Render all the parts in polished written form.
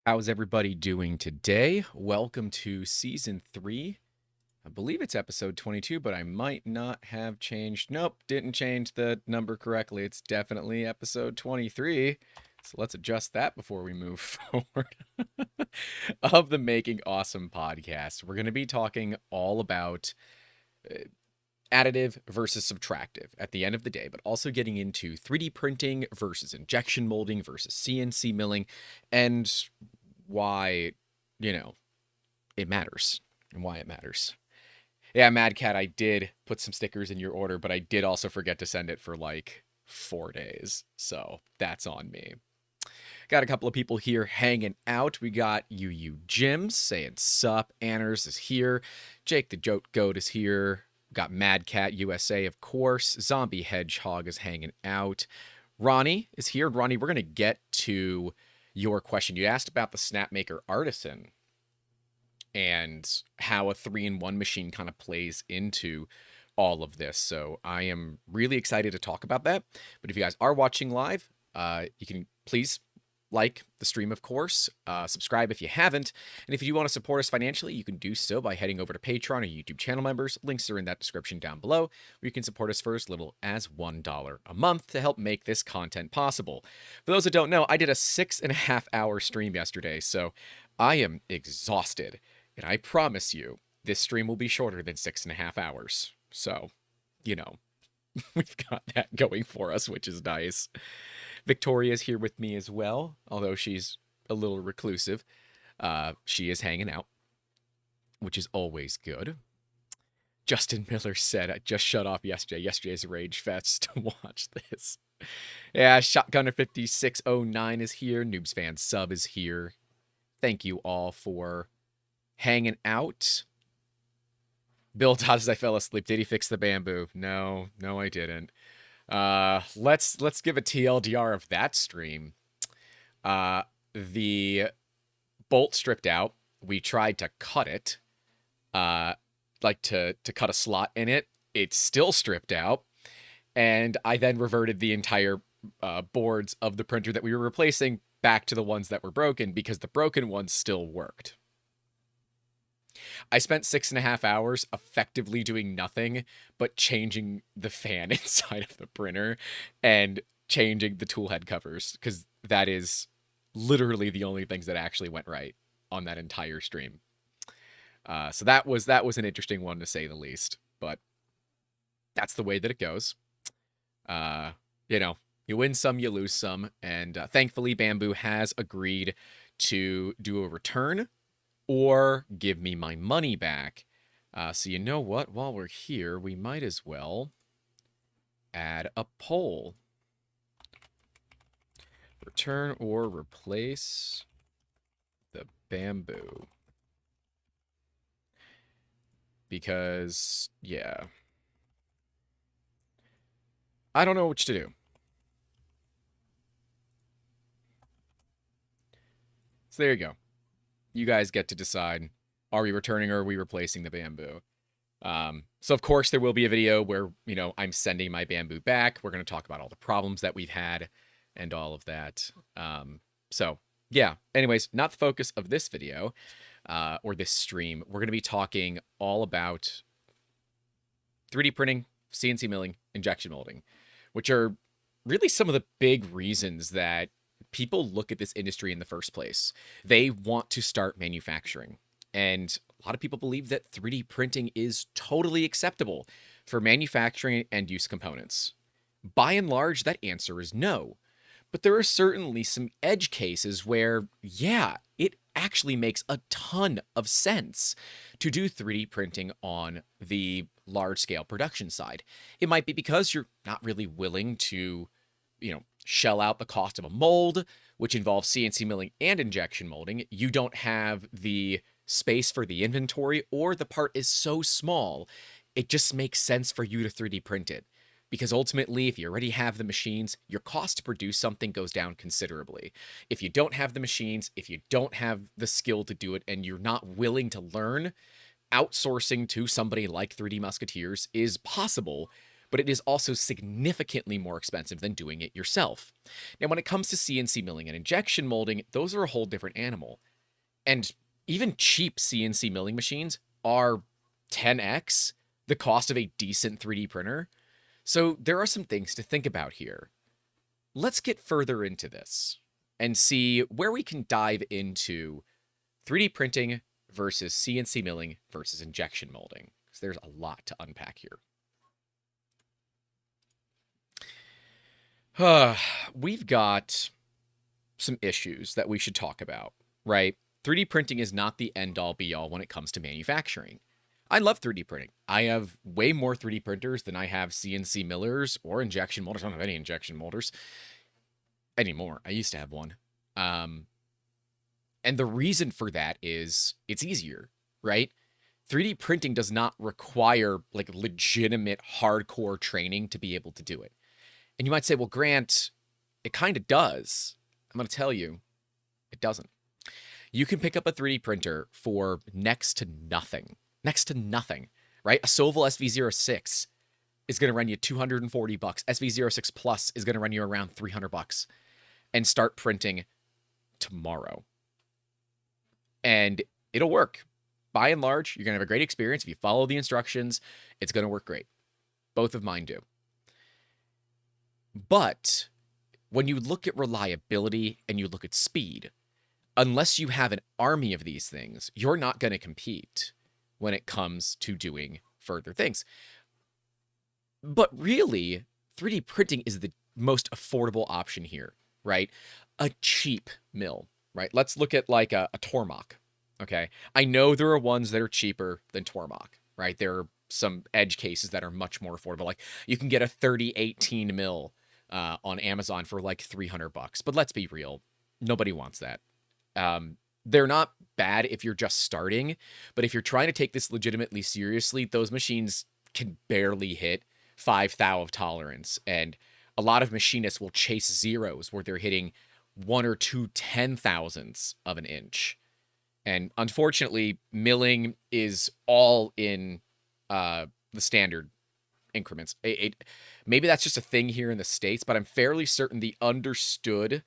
How's everybody doing today? Welcome to season 3. I believe it's episode 22, but I might not have changed. Nope, didn't change the number correctly. It's definitely episode 23. So let's adjust that before we move forward. Of the Making Awesome podcast, we're going to be talking all about additive versus subtractive at the end of the day, but also getting into 3D printing versus injection molding versus CNC milling and why, it matters and why it matters. Yeah, Mad Cat, I did put some stickers in your order, but I did also forget to send it for like 4 days. So that's on me. Got a couple of people here hanging out. We got Jim saying sup. Anners is here. Jake the Joke Goat is here. Got Mad Cat USA, of course. Zombie Hedgehog is hanging out. Ronnie is here. Ronnie, we're going to get to your question. You asked about the Snapmaker Artisan and how a 3-in-1 machine kind of plays into all of this. So I am really excited to talk about that. But if you guys are watching live, you can please like the stream, of course. Subscribe if you haven't. And if you want to support us financially, you can do so by heading over to Patreon or YouTube channel members. Links are in that description down below, where you can support us for as little as $1 a month to help make this content possible. For those that don't know, I did a 6.5-hour stream yesterday, so I am exhausted. And I promise you, this stream will be shorter than 6.5 hours. So, we've got that going for us, which is nice. Victoria's here with me as well, although she's a little reclusive. She is hanging out, which is always good. Justin Miller said, I just shut off yesterday's Rage Fest to watch this. Yeah, Shotgunner5609 is here. Noobs Fan Sub is here. Thank you all for hanging out. Bill Todd says I fell asleep. Did he fix the bamboo? No, I didn't. Let's give a TLDR of that stream. The bolt stripped out. We tried to cut it, like to cut a slot in it. It's still stripped out, and I then reverted the entire boards of the printer that we were replacing back to the ones that were broken because the broken ones still worked. I spent 6.5 hours effectively doing nothing but changing the fan inside of the printer and changing the tool head covers, because that is literally the only things that actually went right on that entire stream. So that was an interesting one to say the least, but that's the way that it goes. You win some, you lose some, and thankfully Bamboo has agreed to do a return or give me my money back. So you know what? While we're here, we might as well add a poll. Return or replace the bamboo. Because, yeah. I don't know which to do. So there you go. You guys get to decide, are we returning or are we replacing the bamboo? So of course there will be a video where, I'm sending my bamboo back. We're going to talk about all the problems that we've had and all of that. So yeah, anyways, not the focus of this video, or this stream. We're going to be talking all about 3D printing, CNC milling, injection molding, which are really some of the big reasons that people look at this industry in the first place. They want to start manufacturing. And a lot of people believe that 3D printing is totally acceptable for manufacturing and use components. By and large, that answer is no. But there are certainly some edge cases where, yeah, it actually makes a ton of sense to do 3D printing on the large-scale production side. It might be because you're not really willing to, shell out the cost of a mold, which involves CNC milling and injection molding. You don't have the space for the inventory, or the part is so small, it just makes sense for you to 3D print it. Because ultimately, if you already have the machines, your cost to produce something goes down considerably. If you don't have the machines, if you don't have the skill to do it, and you're not willing to learn, outsourcing to somebody like 3D Musketeers is possible, but it is also significantly more expensive than doing it yourself. Now, when it comes to CNC milling and injection molding, those are a whole different animal. And even cheap CNC milling machines are 10x the cost of a decent 3D printer. So there are some things to think about here. Let's get further into this and see where we can dive into 3D printing versus CNC milling versus injection molding, because there's a lot to unpack here. We've got some issues that we should talk about, right? 3D printing is not the end-all be-all when it comes to manufacturing. I love 3D printing. I have way more 3D printers than I have CNC millers or injection molders. I don't have any injection molders anymore. I used to have one. And the reason for that is it's easier, right? 3D printing does not require like legitimate hardcore training to be able to do it. And you might say, well, Grant, it kind of does. I'm going to tell you, it doesn't. You can pick up a 3D printer for next to nothing, right? A Sovol SV06 is going to run you $240. SV06 Plus is going to run you around $300 and start printing tomorrow. And it'll work. By and large, you're going to have a great experience. If you follow the instructions, it's going to work great. Both of mine do. But when you look at reliability and you look at speed, unless you have an army of these things, you're not going to compete when it comes to doing further things. But really, 3D printing is the most affordable option here, right? A cheap mill, right? Let's look at like a Tormach, okay? I know there are ones that are cheaper than Tormach, right? There are some edge cases that are much more affordable. Like you can get a 3018 mill on Amazon for like $300, but let's be real, nobody wants that. They're not bad if you're just starting, but if you're trying to take this legitimately seriously, those machines can barely hit 5 thou of tolerance, and a lot of machinists will chase zeros where they're hitting 1 or 2 10,000ths of an inch. And unfortunately, milling is all in the standard increments. Maybe that's just a thing here in the States, but I'm fairly certain the understood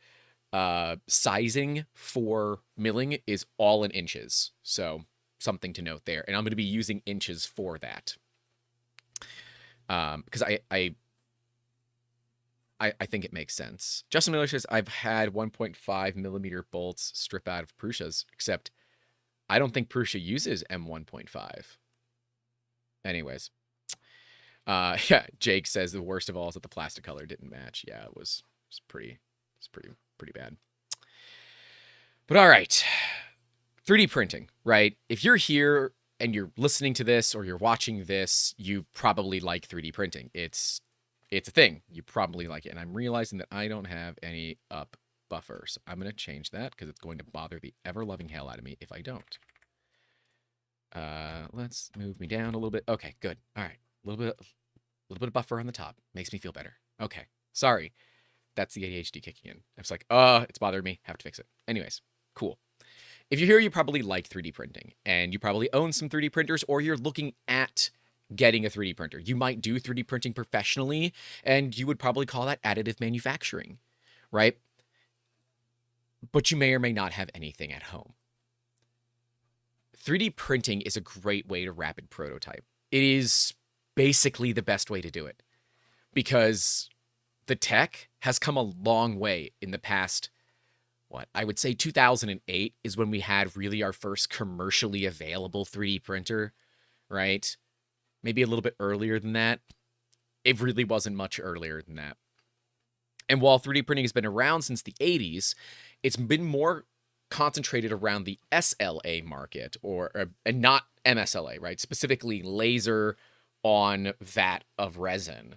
sizing for milling is all in inches. So something to note there. And I'm going to be using inches for that. Because I think it makes sense. Justin Miller says, I've had 1.5 millimeter bolts strip out of Prusa's, except I don't think Prusa uses M1.5. Anyways. Yeah, Jake says the worst of all is that the plastic color didn't match. Yeah, it was pretty bad. But all right, 3D printing, right? If you're here and you're listening to this or you're watching this, you probably like 3D printing. It's a thing. You probably like it. And I'm realizing that I don't have any up buffers. I'm going to change that because it's going to bother the ever-loving hell out of me if I don't. Let's move me down a little bit. Okay, good. All right. A little bit of buffer on the top. Makes me feel better. Okay. Sorry. That's the ADHD kicking in. I was like, it's bothering me. Have to fix it. Anyways, cool. If you're here, you probably like 3D printing, and you probably own some 3D printers, or you're looking at getting a 3D printer. You might do 3D printing professionally, and you would probably call that additive manufacturing, right? But you may or may not have anything at home. 3D printing is a great way to rapid prototype. It is basically the best way to do it because the tech has come a long way in the past. What I would say 2008 is when we had really our first commercially available 3D printer, right? Maybe a little bit earlier than that. It really wasn't much earlier than that. And while 3D printing has been around since the 80s, it's been more concentrated around the SLA market and not MSLA, right? Specifically laser on vat of resin.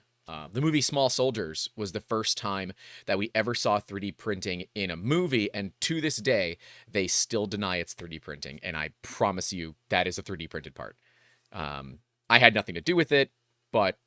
The movie Small Soldiers was the first time that we ever saw 3D printing in a movie, and to this day, they still deny it's 3D printing, and I promise you that is a 3D printed part. I had nothing to do with it, but,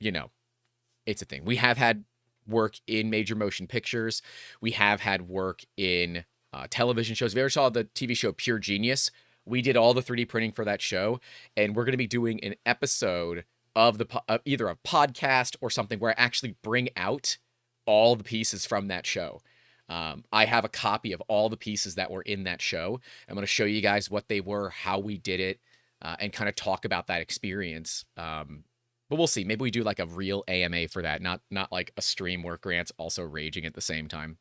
it's a thing. We have had work in major motion pictures. We have had work in television shows. If you ever saw the TV show Pure Genius, we did all the 3D printing for that show, and we're going to be doing an episode of either a podcast or something where I actually bring out all the pieces from that show. I have a copy of all the pieces that were in that show. I'm going to show you guys what they were, how we did it, and kind of talk about that experience. But we'll see. Maybe we do like a real AMA for that, not like a stream where Grant's also raging at the same time.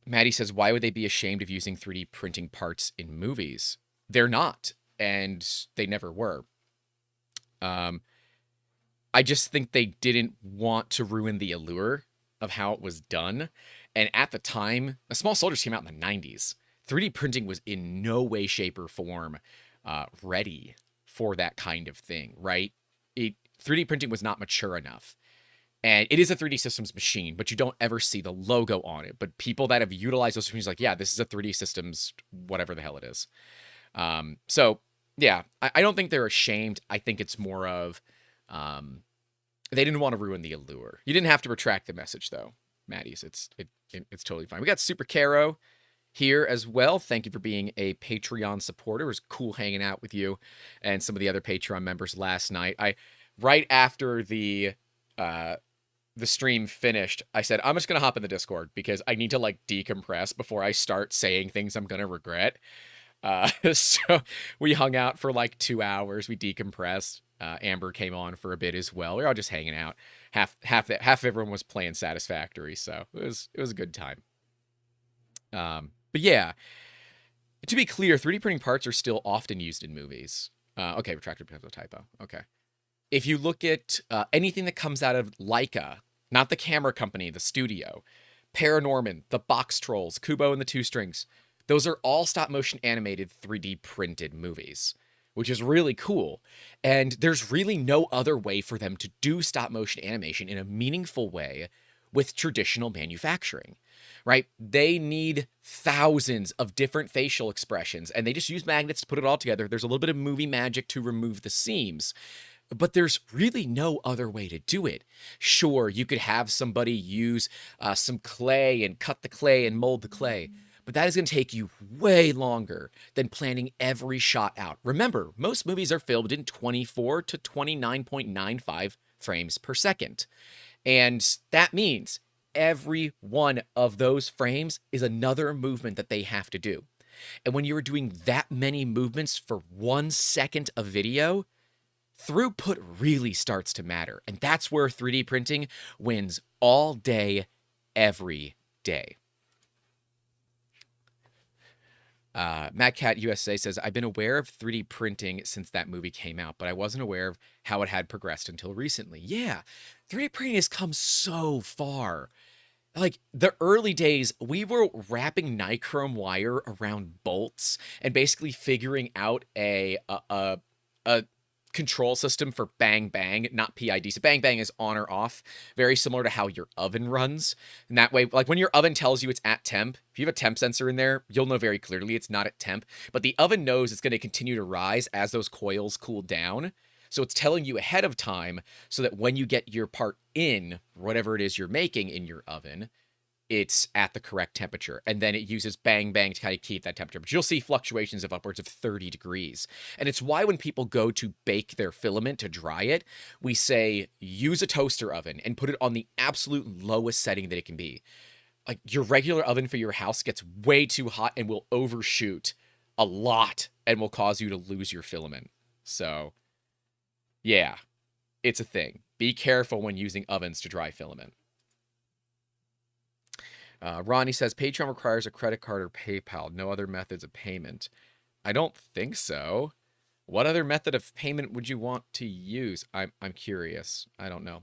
Maddie says, why would they be ashamed of using 3D printing parts in movies? They're not, and they never were. I just think they didn't want to ruin the allure of how it was done. And at the time, Small Soldiers came out in the 90s. 3D printing was in no way, shape, or form ready for that kind of thing, right? 3D printing was not mature enough. And it is a 3D Systems machine, but you don't ever see the logo on it. But people that have utilized those machines, like, yeah, this is a 3D Systems, whatever the hell it is. So, yeah, I don't think they're ashamed. I think it's more of they didn't want to ruin the allure. You didn't have to retract the message, though, Maddies. It's totally fine. We got Super Caro here as well. Thank you for being a Patreon supporter. It was cool hanging out with you and some of the other Patreon members last night. Right after the stream finished, I said, I'm just going to hop in the Discord because I need to like decompress before I start saying things I'm going to regret. So we hung out for like 2 hours. We decompressed. Amber came on for a bit as well. We were all just hanging out. Half of everyone was playing Satisfactory. So it was a good time. But yeah, to be clear, 3D printing parts are still often used in movies. Okay, retracted because of a typo. Okay. If you look at anything that comes out of Leica, not the camera company, the studio, Paranorman, the Box Trolls, Kubo and the Two Strings, those are all stop motion animated 3D printed movies, which is really cool. And there's really no other way for them to do stop motion animation in a meaningful way with traditional manufacturing, right? They need thousands of different facial expressions, and they just use magnets to put it all together. There's a little bit of movie magic to remove the seams. But there's really no other way to do it. Sure, you could have somebody use some clay and cut the clay and mold the clay, but that is going to take you way longer than planning every shot out. Remember, most movies are filmed in 24 to 29.95 frames per second. And that means every one of those frames is another movement that they have to do. And when you're doing that many movements for 1 second of video, throughput really starts to matter. And that's where 3D printing wins all day, every day. MadCat USA says, I've been aware of 3D printing since that movie came out, but I wasn't aware of how it had progressed until recently. Yeah, 3D printing has come so far. Like, the early days, we were wrapping nichrome wire around bolts and basically figuring out a control system for bang bang, not PID. So bang bang is on or off, very similar to how your oven runs. And that way, like when your oven tells you it's at temp, if you have a temp sensor in there, you'll know very clearly it's not at temp, but the oven knows it's going to continue to rise as those coils cool down. So it's telling you ahead of time so that when you get your part in, whatever it is you're making in your oven, it's at the correct temperature. And then it uses bang bang to kind of keep that temperature. But you'll see fluctuations of upwards of 30 degrees. And it's why when people go to bake their filament to dry it, we say use a toaster oven and put it on the absolute lowest setting that it can be. Like your regular oven for your house gets way too hot and will overshoot a lot and will cause you to lose your filament. So yeah, it's a thing. Be careful when using ovens to dry filament. Ronnie says, Patreon requires a credit card or PayPal, no other methods of payment. I don't think so. What other method of payment would you want to use? I'm curious. I don't know.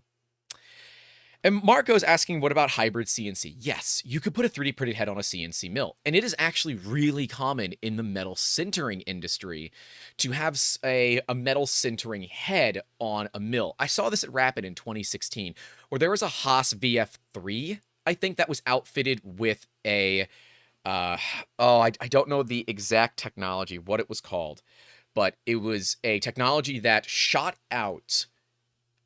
And Marco's asking, what about hybrid CNC? Yes, you could put a 3D printed head on a CNC mill. And it is actually really common in the metal sintering industry to have a metal sintering head on a mill. I saw this at Rapid in 2016, where there was a Haas VF3, I think, that was outfitted with a, I don't know the exact technology, what it was called, but it was a technology that shot out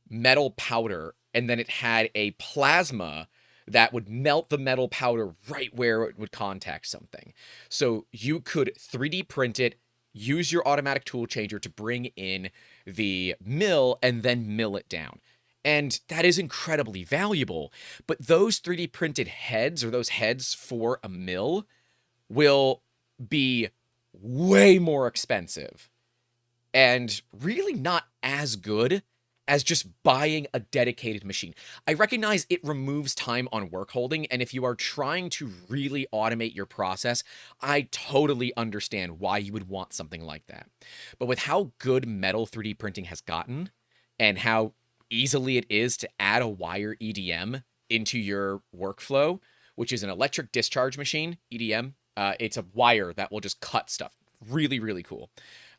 metal powder, and then it had a plasma that would melt the metal powder right where it would contact something. So you could 3D print it use your automatic tool changer to bring in the mill and then mill it down. And that is incredibly valuable. But those 3D printed heads, or those heads for a mill, will be way more expensive and really not as good as just buying a dedicated machine. I recognize it removes time on work holding, and if you are trying to really automate your process, I totally understand why you would want something like that. But with how good metal 3D printing has gotten, and how easily it is to add a wire EDM into your workflow, which is an electric discharge machine, EDM, it's a wire that will just cut stuff. Really, really cool.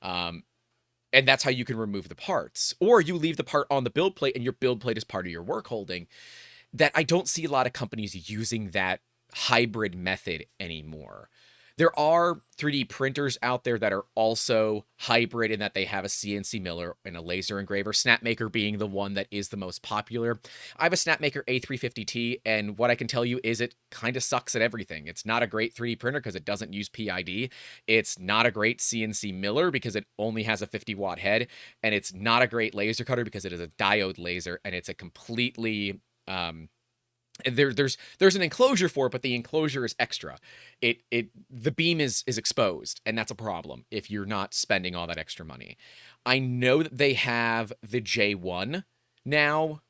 And that's how you can remove the parts. Or you leave the part on the build plate and your build plate is part of your work holding. That I don't see a lot of companies using that hybrid method anymore. There are 3D printers out there that are also hybrid in that they have a CNC miller and a laser engraver, Snapmaker being the one that is the most popular. I have a Snapmaker A350T, and what I can tell you is it kind of sucks at everything. It's not a great 3D printer because it doesn't use PID. It's not a great CNC miller because it only has a 50-watt head, and it's not a great laser cutter because it is a diode laser, and it's a completely... there's an enclosure for it, but the enclosure is extra. The beam is exposed, and that's a problem if you're not spending all that extra money. I know that they have the J1 now,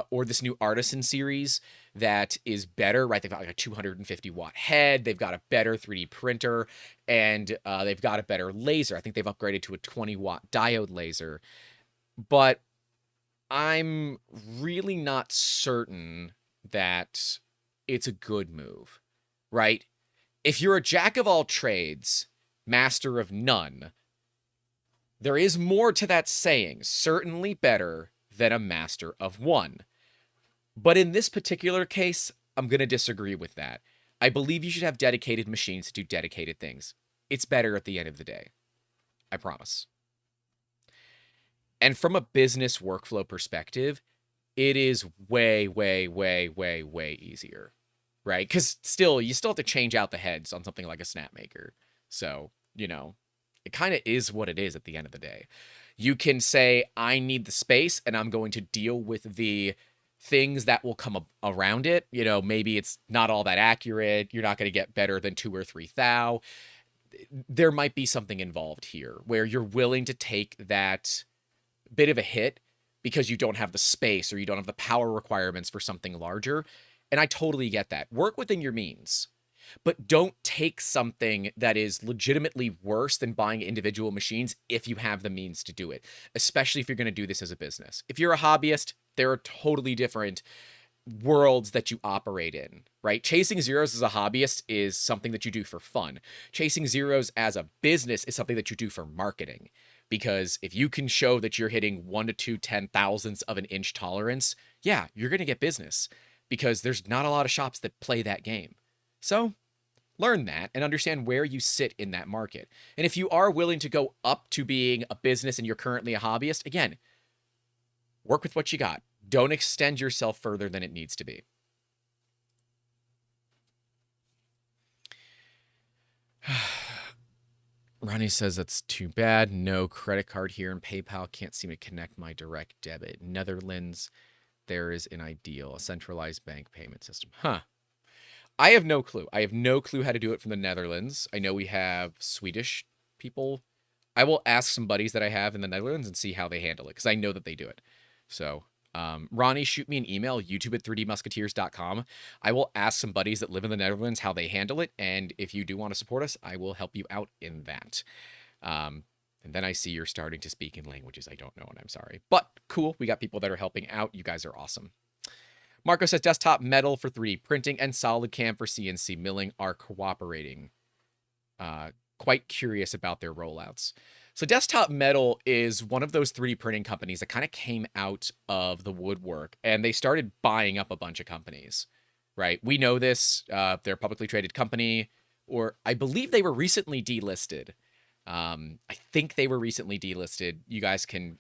or this new Artisan series that is better, right? They've got like a 250-watt head, they've got a better 3D printer, and they've got a better laser. I think they've upgraded to a 20-watt diode laser. But I'm really not certain that it's a good move, right? If you're a jack of all trades, master of none, there is more to that saying, certainly better than a master of one. But in this particular case, I'm going to disagree with that. I believe you should have dedicated machines to do dedicated things. It's better at the end of the day. I promise. And from a business workflow perspective, it is way, way, way, way, way easier, right? Because you still have to change out the heads on something like a Snapmaker. So, it kind of is what it is at the end of the day. You can say, I need the space, and I'm going to deal with the things that will come around it. Maybe it's not all that accurate. You're not going to get better than 2 or 3 thou. There might be something involved here where you're willing to take that bit of a hit because you don't have the space or you don't have the power requirements for something larger. And I totally get that. Work within your means, but don't take something that is legitimately worse than buying individual machines if you have the means to do it, especially if you're going to do this as a business. If you're a hobbyist, there are totally different worlds that you operate in, right? Chasing zeros as a hobbyist is something that you do for fun. Chasing zeros as a business is something that you do for marketing. Because if you can show that you're hitting 1 to 2 10,000ths of an inch tolerance, yeah, you're going to get business because there's not a lot of shops that play that game. So learn that and understand where you sit in that market. And if you are willing to go up to being a business and you're currently a hobbyist, again, work with what you got. Don't extend yourself further than it needs to be. Ronnie says that's too bad. No credit card here, and PayPal can't seem to connect my direct debit. Netherlands, there is an ideal, a centralized bank payment system. Huh. I have no clue. I have no clue how to do it from the Netherlands. I know we have Swedish people. I will ask some buddies that I have in the Netherlands and see how they handle it, because I know that they do it. So, Ronnie, shoot me an email, youtube@3dmusketeers.com. I will ask some buddies that live in the Netherlands how they handle it, and if you do want to support us, I will help you out in that. And then I see you're starting to speak in languages I don't know, and I'm sorry. But cool, we got people that are helping out. You guys are awesome. Marco says desktop metal for 3D printing and solid cam for CNC milling are cooperating. Quite curious about their rollouts. So Desktop Metal is one of those 3D printing companies that kind of came out of the woodwork, and they started buying up a bunch of companies, right? We know this. They're a publicly traded company, or I believe they were recently delisted. I think they were recently delisted. You guys can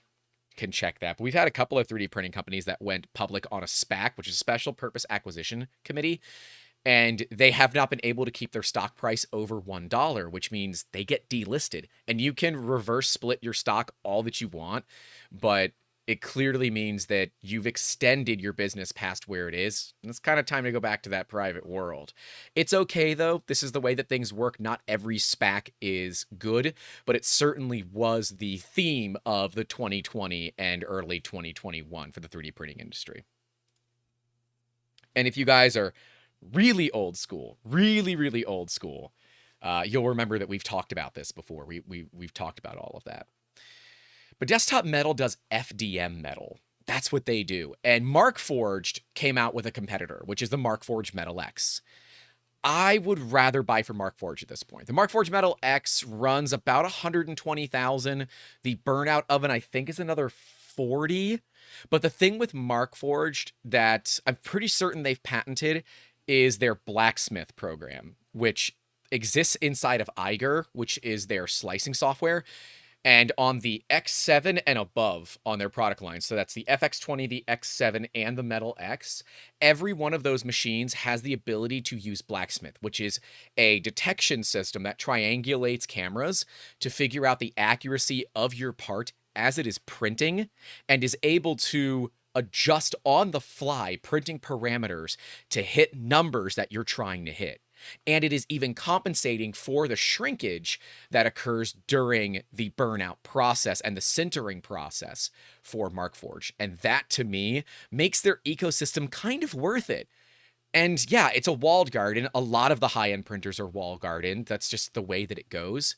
check that. But we've had a couple of 3D printing companies that went public on a SPAC, which is a special purpose acquisition committee. and they have not been able to keep their stock price over $1, which means they get delisted. And you can reverse split your stock all that you want, but it clearly means that you've extended your business past where it is. And it's kind of time to go back to that private world. It's okay, though. This is the way that things work. Not every SPAC is good, but it certainly was the theme of the 2020 and early 2021 for the 3D printing industry. And if you guys are really old school, really old school, you'll remember that we've talked about this before. We've talked about all of that. But Desktop Metal does FDM metal. That's what they do. And Markforged came out with a competitor, which is the Markforged Metal X. I would rather buy from Markforged at this point. The Markforged Metal X runs about 120,000. The Burnout Oven, I think, is another 40. But the thing with Markforged that I'm pretty certain they've patented is their blacksmith program, which exists inside of Eiger, which is their slicing software. And on the X7 and above on their product line, so that's the FX20, the X7, and the Metal X, every one of those machines has the ability to use Blacksmith, which is a detection system that triangulates cameras to figure out the accuracy of your part as it is printing and is able to adjust on the fly printing parameters to hit numbers that you're trying to hit. And it is even compensating for the shrinkage that occurs during the burnout process and the sintering process for Markforged. And that, to me, makes their ecosystem kind of worth it. And yeah, it's a walled garden. A lot of the high-end printers are walled garden. That's just the way that it goes.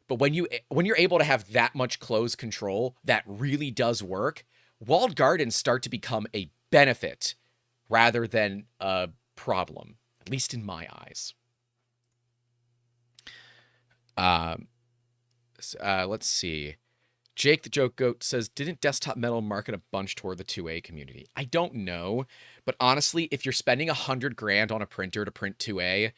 But when you're able to have that much closed control that really does work, walled gardens start to become a benefit rather than a problem. At least in my eyes. Let's see. Jake the Joke Goat says, didn't Desktop Metal market a bunch toward the 2A community? I don't know, but honestly, if you're spending $100,000 on a printer to print 2A,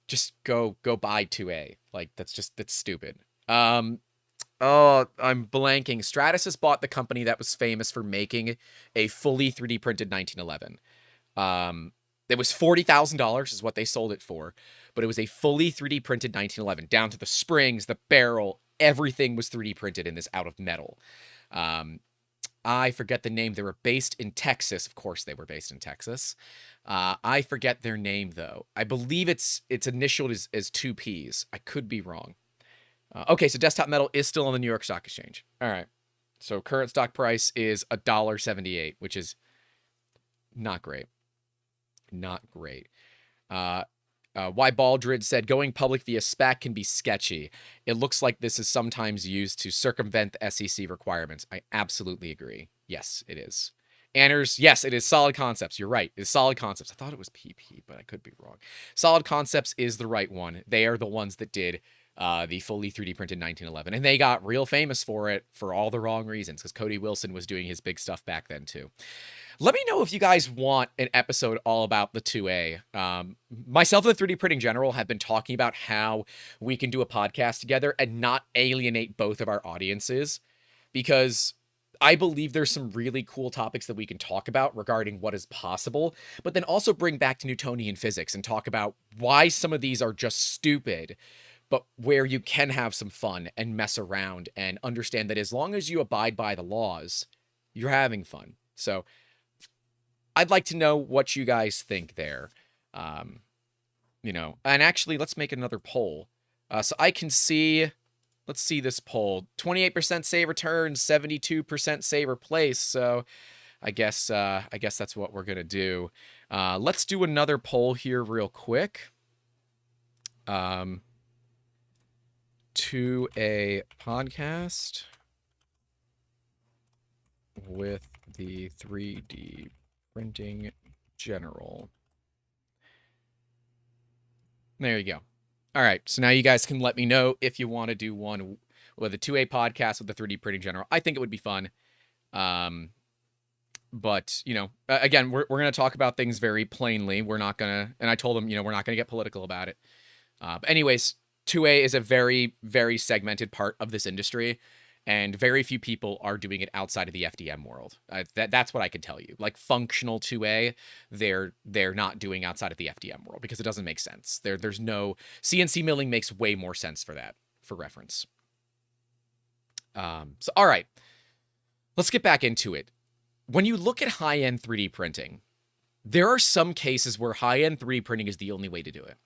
just go buy 2A. Like, that's stupid. Oh, I'm blanking. Stratus has bought the company that was famous for making a fully 3D printed 1911. It was $40,000 is what they sold it for, but it was a fully 3D printed 1911, down to the springs, the barrel, everything was 3D printed in this out of metal. I forget the name. They were based in Texas. Of course, they were based in Texas. I forget their name, though. I believe it's initialed as 2 Ps. I could be wrong. Okay, so Desktop Metal is still on the New York Stock Exchange. All right. So current stock price is $1.78, which is not great. Not great. Why Baldred said, going public via SPAC can be sketchy. It looks like this is sometimes used to circumvent the SEC requirements. I absolutely agree. Yes, it is. Anners, yes, it is Solid Concepts. You're right. It's Solid Concepts. I thought it was PP, but I could be wrong. Solid Concepts is the right one. They are the ones that did the fully 3D printed 1911. And they got real famous for it for all the wrong reasons, because Cody Wilson was doing his big stuff back then, too. Let me know if you guys want an episode all about the 2A. Myself and the 3D Printing General have been talking about how we can do a podcast together and not alienate both of our audiences, because I believe there's some really cool topics that we can talk about regarding what is possible, but then also bring back to Newtonian physics and talk about why some of these are just stupid, but where you can have some fun and mess around and understand that as long as you abide by the laws, you're having fun. So I'd like to know what you guys think there. You know, and actually, let's make another poll. So I can see, let's see this poll. 28% say return, 72% say replace. So I guess that's what we're going to do. Let's do another poll here real quick. 2A podcast with the 3D Printing General. There you go. All right, so now you guys can let me know if you want to do one with a 2A podcast with the 3D Printing General. I think it would be fun. But, you know, again, we're going to talk about things very plainly. We're not going to, and I told them, you know, we're not going to get political about it. But anyways, 2A is a very, very segmented part of this industry. And very few people are doing it outside of the FDM world. That's what I can tell you. Like functional 2A, they're not doing outside of the FDM world because it doesn't make sense. There's no CNC milling makes way more sense for that, for reference. So all right, let's get back into it. When you look at high-end 3D printing, there are some cases where high-end 3D printing is the only way to do it.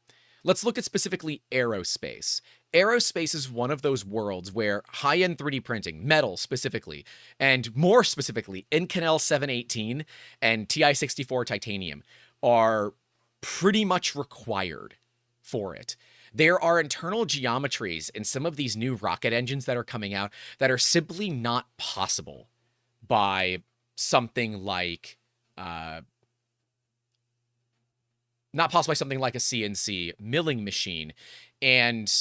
Let's look at specifically aerospace. Aerospace is one of those worlds where high-end 3D printing, metal specifically, and more specifically, Inconel 718 and TI-64 titanium are pretty much required for it. There are internal geometries in some of these new rocket engines that are coming out that are simply not possible by something like not possible by something like a CNC milling machine. And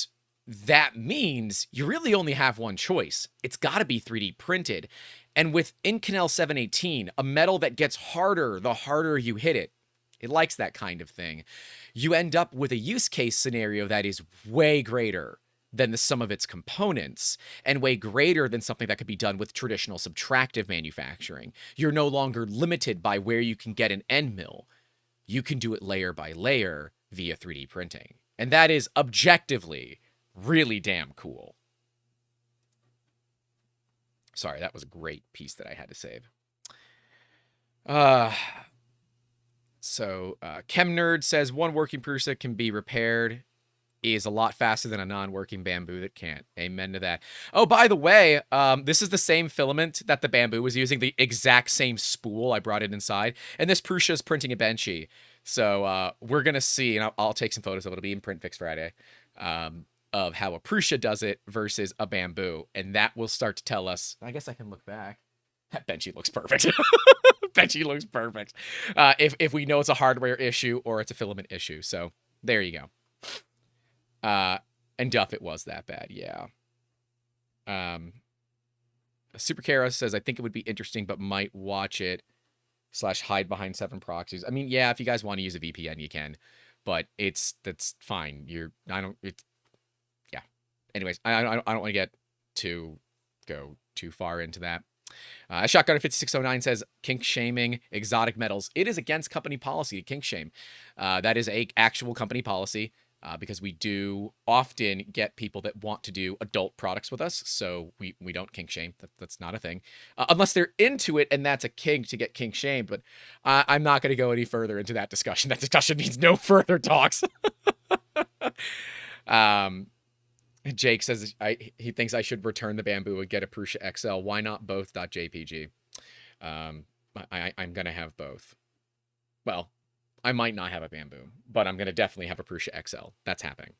that means you really only have one choice. It's got to be 3D printed. And with Inconel 718, a metal that gets harder the harder you hit it, it likes that kind of thing, you end up with a use case scenario that is way greater than the sum of its components and way greater than something that could be done with traditional subtractive manufacturing. You're no longer limited by where you can get an end mill. You can do it layer by layer via 3D printing. And that is objectively really damn cool. Sorry, that was a great piece that I had to save. ChemNerd says one working Prusa can be repaired is a lot faster than a non-working bamboo that can't. Amen to that. Oh, by the way, this is the same filament that the bamboo was using, the exact same spool. I brought it inside. And this Prusa is printing a benchy. So we're going to see, and I'll take some photos of it. It'll be in Print Fix Friday, of how a Prusa does it versus a bamboo. And that will start to tell us, I guess I can look back. That benchy looks perfect. Benchy looks perfect. If we know it's a hardware issue or it's a filament issue. So there you go. And Duff, it was that bad, yeah. Super Kara says, I think it would be interesting, but might watch it / hide behind 7 proxies. I mean, yeah, if you guys want to use a VPN, you can, but that's fine. Yeah. Anyways, I don't want to go too far into that. Shotgunner 5609 says, kink shaming exotic metals. It is against company policy to kink shame. That is a actual company policy. Because we do often get people that want to do adult products with us, so we don't kink shame. That's not a thing. Unless they're into it, and that's a kink to get kink shamed, but I'm not going to go any further into that discussion. That discussion needs no further talks. Jake says he thinks I should return the bamboo and get a Prusa XL. Why not both? .jpg. I'm going to have both. Well, I might not have a bamboo, but I'm going to definitely have a Prusa XL. That's happening.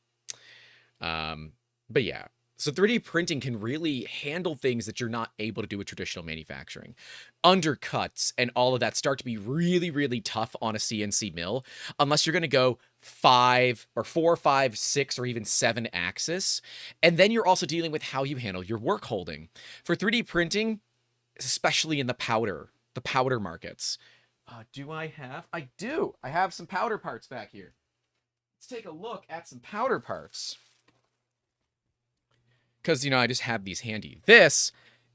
But yeah, so 3D printing can really handle things that you're not able to do with traditional manufacturing. Undercuts and all of that start to be really, really tough on a CNC mill, unless you're going to go 4, 5, 6, or even 7 axis. And then you're also dealing with how you handle your work holding. For 3D printing, especially in the powder markets, do I have? I do. I have some powder parts back here. Let's take a look at some powder parts. Because, I just have these handy. This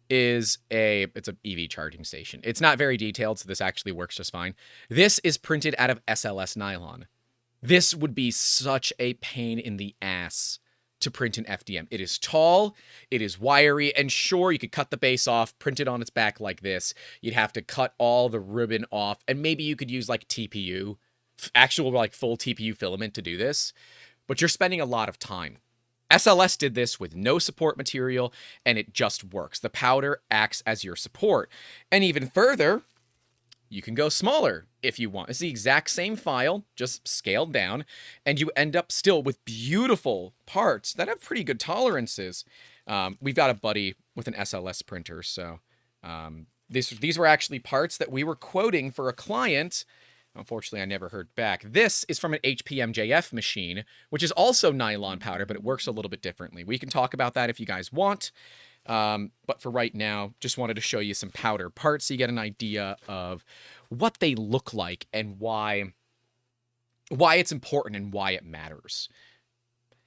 is it's an EV charging station. It's not very detailed, so this actually works just fine. This is printed out of SLS nylon. This would be such a pain in the ass to print an FDM. It is tall, it is wiry, and sure, you could cut the base off, print it on its back like this. You'd have to cut all the ribbon off, and maybe you could use like TPU, actual like full TPU filament to do this, but you're spending a lot of time. SLS did this with no support material, and it just works. The powder acts as your support. And even further, you can go smaller if you want. It's the exact same file, just scaled down, and you end up still with beautiful parts that have pretty good tolerances. We've got a buddy with an SLS printer, so these were actually parts that we were quoting for a client. Unfortunately, I never heard back. This is from an HPMJF machine, which is also nylon powder, but it works a little bit differently. We can talk about that if you guys want. But for right now, just wanted to show you some powder parts so you get an idea of what they look like and why it's important and why it matters.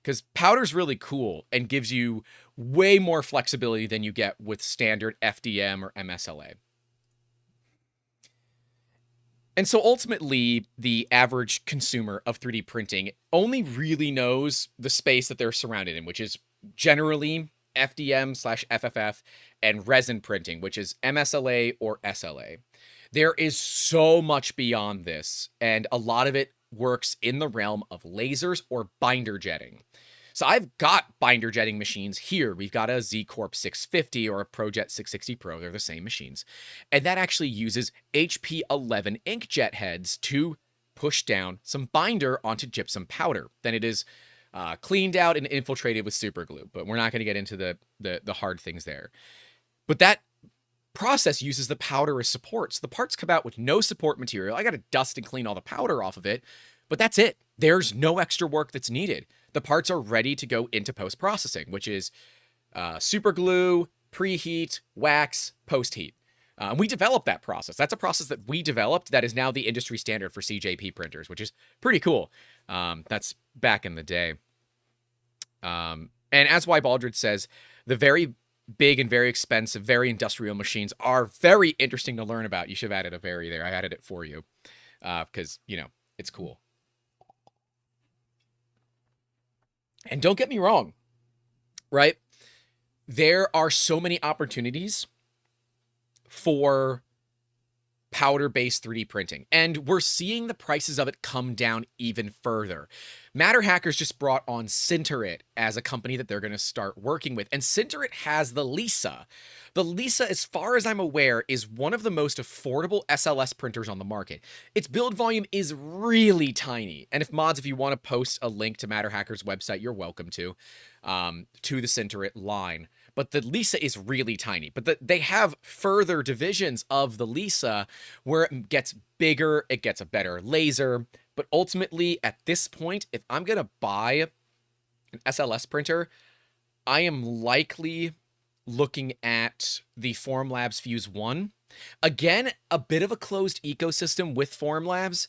because powder's really cool and gives you way more flexibility than you get with standard FDM or MSLA. And so ultimately, the average consumer of 3D printing only really knows the space that they're surrounded in, which is generally FDM/FFF and resin printing, which is MSLA or SLA. There is so much beyond this, and a lot of it works in the realm of lasers or binder jetting. So I've got binder jetting machines here. We've got a Z Corp 650 or a ProJet 660 Pro. They're the same machines. And that actually uses HP11 inkjet heads to push down some binder onto gypsum powder. Then it is cleaned out and infiltrated with super glue. But we're not going to get into the hard things there. But that process uses the powder as support. So the parts come out with no support material. I got to dust and clean all the powder off of it. But that's it. There's no extra work that's needed. The parts are ready to go into post-processing, which is super glue, preheat, wax, post-heat. We developed that process. That's a process that we developed that is now the industry standard for CJP printers, which is pretty cool. That's back in the day. And as Y. Baldridge says, the very big and very expensive, very industrial machines are very interesting to learn about. You should have added a very there. I added it for you because, it's cool. And don't get me wrong, right? There are so many opportunities for powder-based 3D printing, and we're seeing the prices of it come down even further. Matter Hackers just brought on Sinterit as a company that they're going to start working with, and Sinterit has the Lisa. The Lisa, as far as I'm aware, is one of the most affordable SLS printers on the market. Its build volume is really tiny, and if you want to post a link to Matter Hackers' website, you're welcome to the Sinterit line. But the Lisa is really tiny. But they have further divisions of the Lisa where it gets bigger, it gets a better laser. But ultimately, at this point, if I'm going to buy an SLS printer, I am likely looking at the Formlabs Fuse 1. Again, a bit of a closed ecosystem with Formlabs,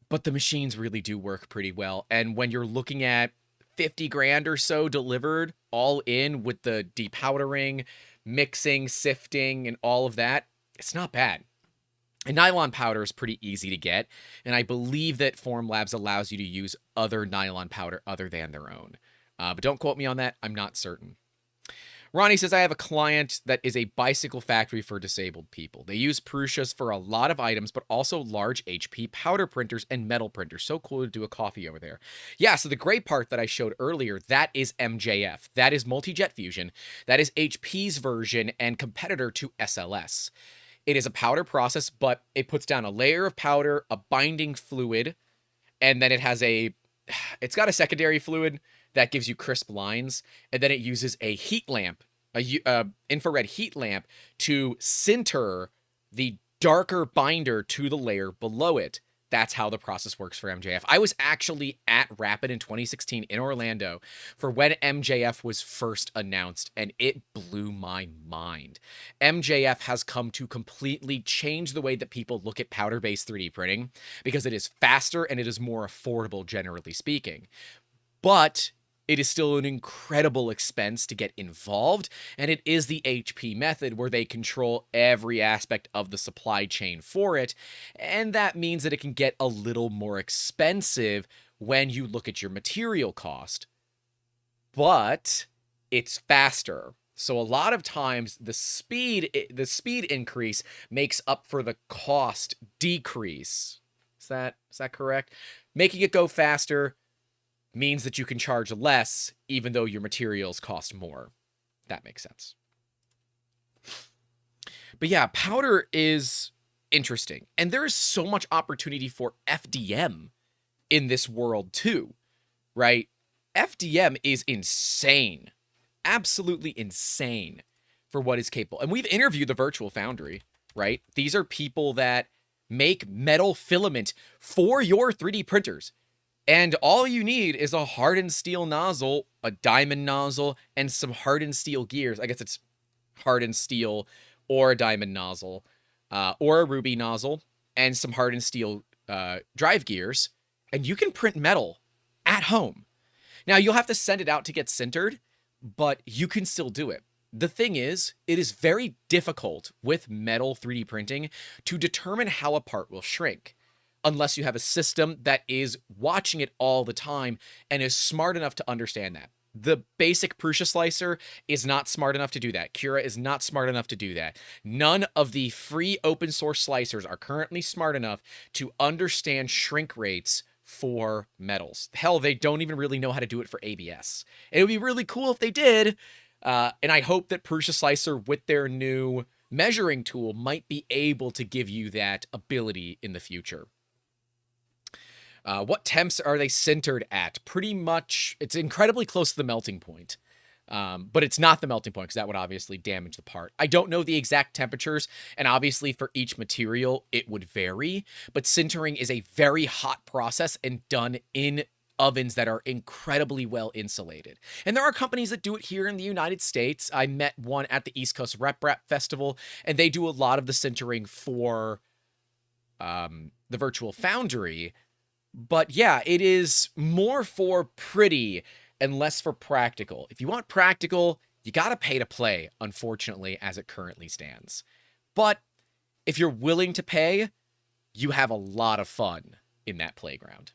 but the machines really do work pretty well. And when you're looking at 50 grand or so delivered all in with the depowdering, mixing, sifting, and all of that, it's not bad. And nylon powder is pretty easy to get, and I believe that Formlabs allows you to use other nylon powder other than their own. But don't quote me on that. I'm not certain. Ronnie says, I have a client that is a bicycle factory for disabled people. They use Prussias for a lot of items, but also large HP powder printers and metal printers. So cool to do a coffee over there. Yeah, so the gray part that I showed earlier, that is MJF. That is multi-jet fusion. That is HP's version and competitor to SLS. It is a powder process, but it puts down a layer of powder, a binding fluid, and then it's got a secondary fluid that gives you crisp lines, and then it uses a heat lamp, a infrared heat lamp, to sinter the darker binder to the layer below it. That's how the process works for MJF. I was actually at Rapid in 2016 in Orlando for when MJF was first announced, and it blew my mind. MJF has come to completely change the way that people look at powder-based 3D printing because it is faster and it is more affordable, generally speaking. But it is still an incredible expense to get involved, and it is the HP method where they control every aspect of the supply chain for it, and that means that it can get a little more expensive when you look at your material cost. But it's faster. So a lot of times the speed increase makes up for the cost decrease. Is that correct? Making it go faster means that you can charge less even though your materials cost more. That makes sense. But yeah, powder is interesting. And there is so much opportunity for FDM in this world too, right? FDM is insane. Absolutely insane for what is capable. And we've interviewed the Virtual Foundry, right? These are people that make metal filament for your 3D printers. And all you need is a hardened steel nozzle, a diamond nozzle, and some hardened steel gears. I guess it's hardened steel or a diamond nozzle, or a ruby nozzle, and some hardened steel drive gears, and you can print metal at home. Now, you'll have to send it out to get sintered, but you can still do it. The thing is, it is very difficult with metal 3D printing to determine how a part will shrink, unless you have a system that is watching it all the time and is smart enough to understand that. The basic Prusa slicer is not smart enough to do that. Cura is not smart enough to do that. None of the free open source slicers are currently smart enough to understand shrink rates for metals. Hell, they don't even really know how to do it for ABS. It would be really cool if they did, and I hope that Prusa Slicer with their new measuring tool might be able to give you that ability in the future. What temps are they sintered at? Pretty much, it's incredibly close to the melting point. But it's not the melting point because that would obviously damage the part. I don't know the exact temperatures, and obviously for each material, it would vary. But sintering is a very hot process and done in ovens that are incredibly well insulated. And there are companies that do it here in the United States. I met one at the East Coast Rep Rap Festival, and they do a lot of the sintering for the Virtual Foundry. But yeah, it is more for pretty and less for practical. If you want practical, you gotta pay to play, unfortunately, as it currently stands. But if you're willing to pay, you have a lot of fun in that playground.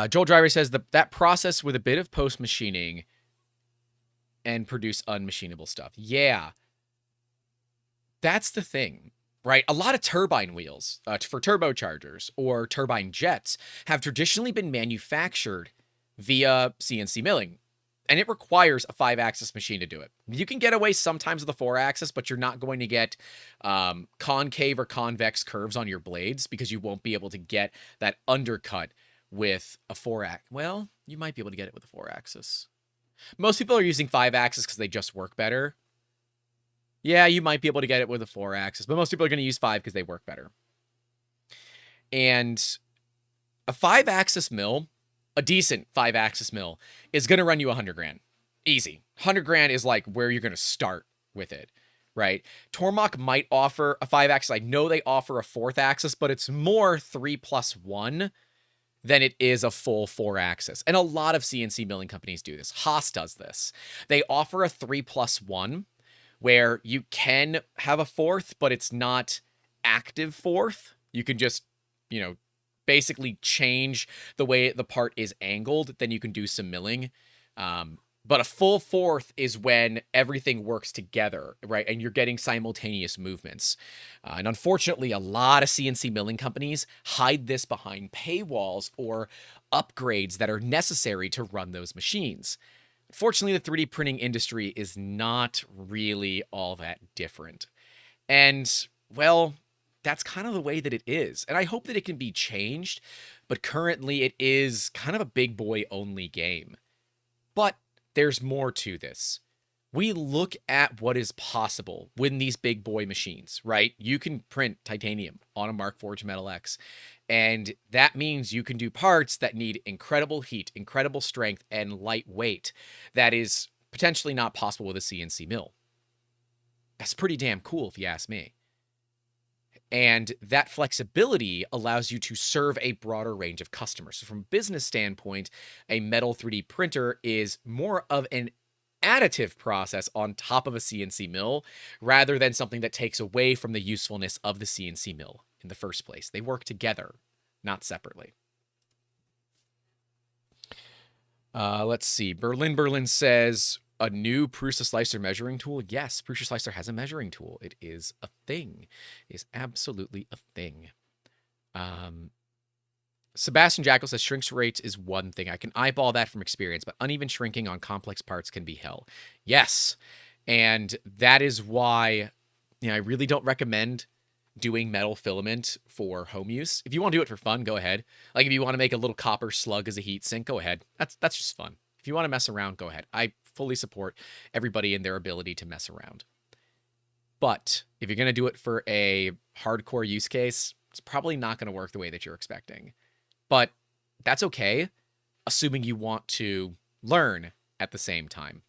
Joel Driver says that process with a bit of post-machining and produce unmachinable stuff. Yeah. That's the thing, right? A lot of turbine wheels for turbochargers or turbine jets have traditionally been manufactured via CNC milling, and it requires a 5-axis machine to do it. You can get away sometimes with a 4-axis, but you're not going to get concave or convex curves on your blades because you won't be able to get that undercut with a 4-axis. Well, you might be able to get it with a 4-axis. Most people are using 5-axis because they just work better. Yeah, you might be able to get it with a 4-axis, but most people are going to use 5 because they work better. And a 5-axis mill, a decent 5-axis mill, is going to run you $100,000. Easy. $100,000 is like where you're going to start with it, right? Tormach might offer a 5-axis. I know they offer a 4th axis, but it's more 3+1 than it is a full 4-axis. And a lot of CNC milling companies do this. Haas does this. They offer a 3+1 where you can have a 4th, but it's not active 4th. You can just, basically change the way the part is angled. Then you can do some milling. But a full 4th is when everything works together, right? And you're getting simultaneous movements. And unfortunately, a lot of CNC milling companies hide this behind paywalls or upgrades that are necessary to run those machines. Fortunately, the 3D printing industry is not really all that different. And, well, that's kind of the way that it is. And I hope that it can be changed, but currently it is kind of a big boy only game. But there's more to this. We look at what is possible with these big boy machines, right? You can print titanium on a Markforged Metal X. And that means you can do parts that need incredible heat, incredible strength, and lightweight. That is potentially not possible with a CNC mill. That's pretty damn cool if you ask me. And that flexibility allows you to serve a broader range of customers. So from a business standpoint, a metal 3D printer is more of an additive process on top of a CNC mill rather than something that takes away from the usefulness of the CNC mill in the first place. They work together, not separately. Let's see. Berlin says, a new Prusa Slicer measuring tool? Yes, Prusa Slicer has a measuring tool. It is a thing. It is absolutely a thing. Sebastian Jackal says shrinks rates is one thing. I can eyeball that from experience, but uneven shrinking on complex parts can be hell. Yes, and that is why I really don't recommend doing metal filament for home use. If you want to do it for fun, go ahead. Like if you want to make a little copper slug as a heat sink, go ahead. That's just fun. If you want to mess around, go ahead. I fully support everybody in their ability to mess around. But if you're going to do it for a hardcore use case, it's probably not going to work the way that you're expecting. But that's okay, assuming you want to learn at the same time.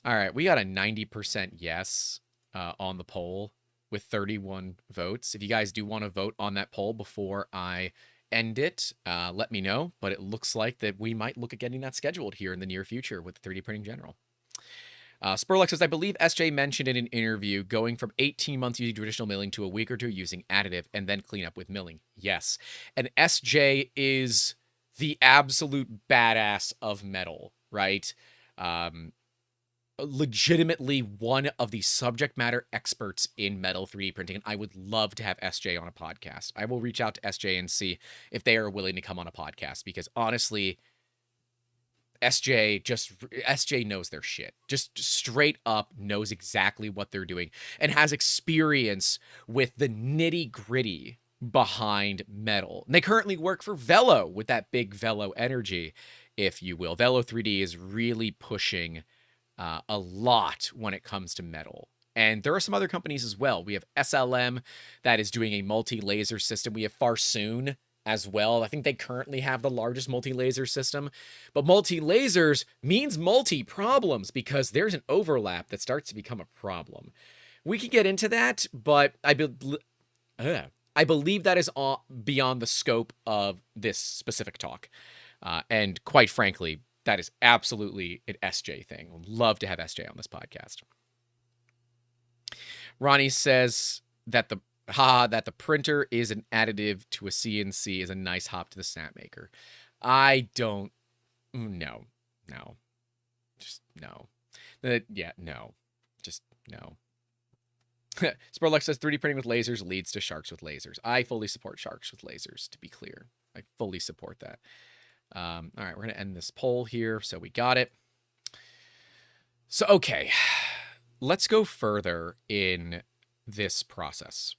All right, we got a 90% yes on the poll. with 31 votes. If you guys do want to vote on that poll before I end it, let me know. But it looks like that we might look at getting that scheduled here in the near future with 3D Printing General. Spurlock says, I believe SJ mentioned in an interview going from 18 months using traditional milling to a week or two using additive and then clean up with milling. Yes. And SJ is the absolute badass of metal, right? Legitimately one of the subject matter experts in metal 3D printing. And I would love to have SJ on a podcast. I will reach out to SJ and see if they are willing to come on a podcast, because honestly, SJ knows their shit. Just straight up knows exactly what they're doing and has experience with the nitty-gritty behind metal. And they currently work for Velo with that big Velo energy, if you will. Velo 3D is really pushing a lot when it comes to metal. And there are some other companies as well. We have SLM that is doing a multi-laser system. We have Farsoon as well. I think they currently have the largest multi-laser system. But multi-lasers means multi-problems, because there's an overlap that starts to become a problem. We could get into that, but I believe that is beyond the scope of this specific talk. And quite frankly, that is absolutely an SJ thing. I'd love to have SJ on this podcast. Ronnie says that the printer is an additive to a CNC is a nice hop to the snap maker. I don't... No. Just no. No. Just no. Spurlock says 3D printing with lasers leads to sharks with lasers. I fully support sharks with lasers, to be clear. I fully support that. All right, we're going to end this poll here. So we got it. So, okay. Let's go further in this process,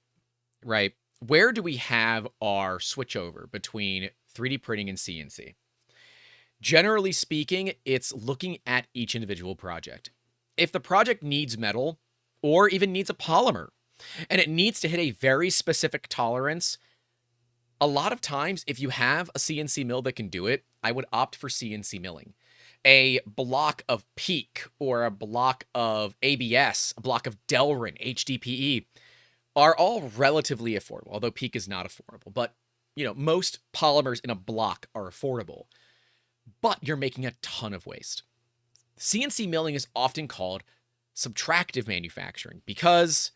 right? Where do we have our switchover between 3D printing and CNC? Generally speaking, it's looking at each individual project. If the project needs metal or even needs a polymer and it needs to hit a very specific tolerance, a lot of times, if you have a CNC mill that can do it, I would opt for CNC milling. A block of PEEK or a block of ABS, a block of Delrin, HDPE, are all relatively affordable, although PEEK is not affordable. But, most polymers in a block are affordable. But you're making a ton of waste. CNC milling is often called subtractive manufacturing because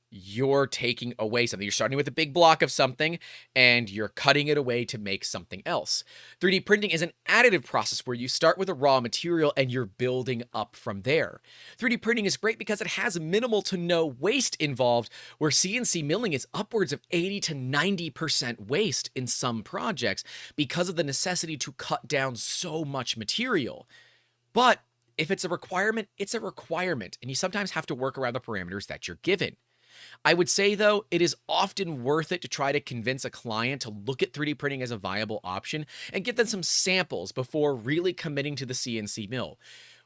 you're taking away something. You're starting with a big block of something and you're cutting it away to make something else. 3D printing is an additive process where you start with a raw material and you're building up from there. 3D printing is great because it has minimal to no waste involved, where CNC milling is upwards of 80 to 90% waste in some projects because of the necessity to cut down so much material. But if it's a requirement, it's a requirement, and you sometimes have to work around the parameters that you're given. I would say, though, it is often worth it to try to convince a client to look at 3D printing as a viable option and give them some samples before really committing to the CNC mill.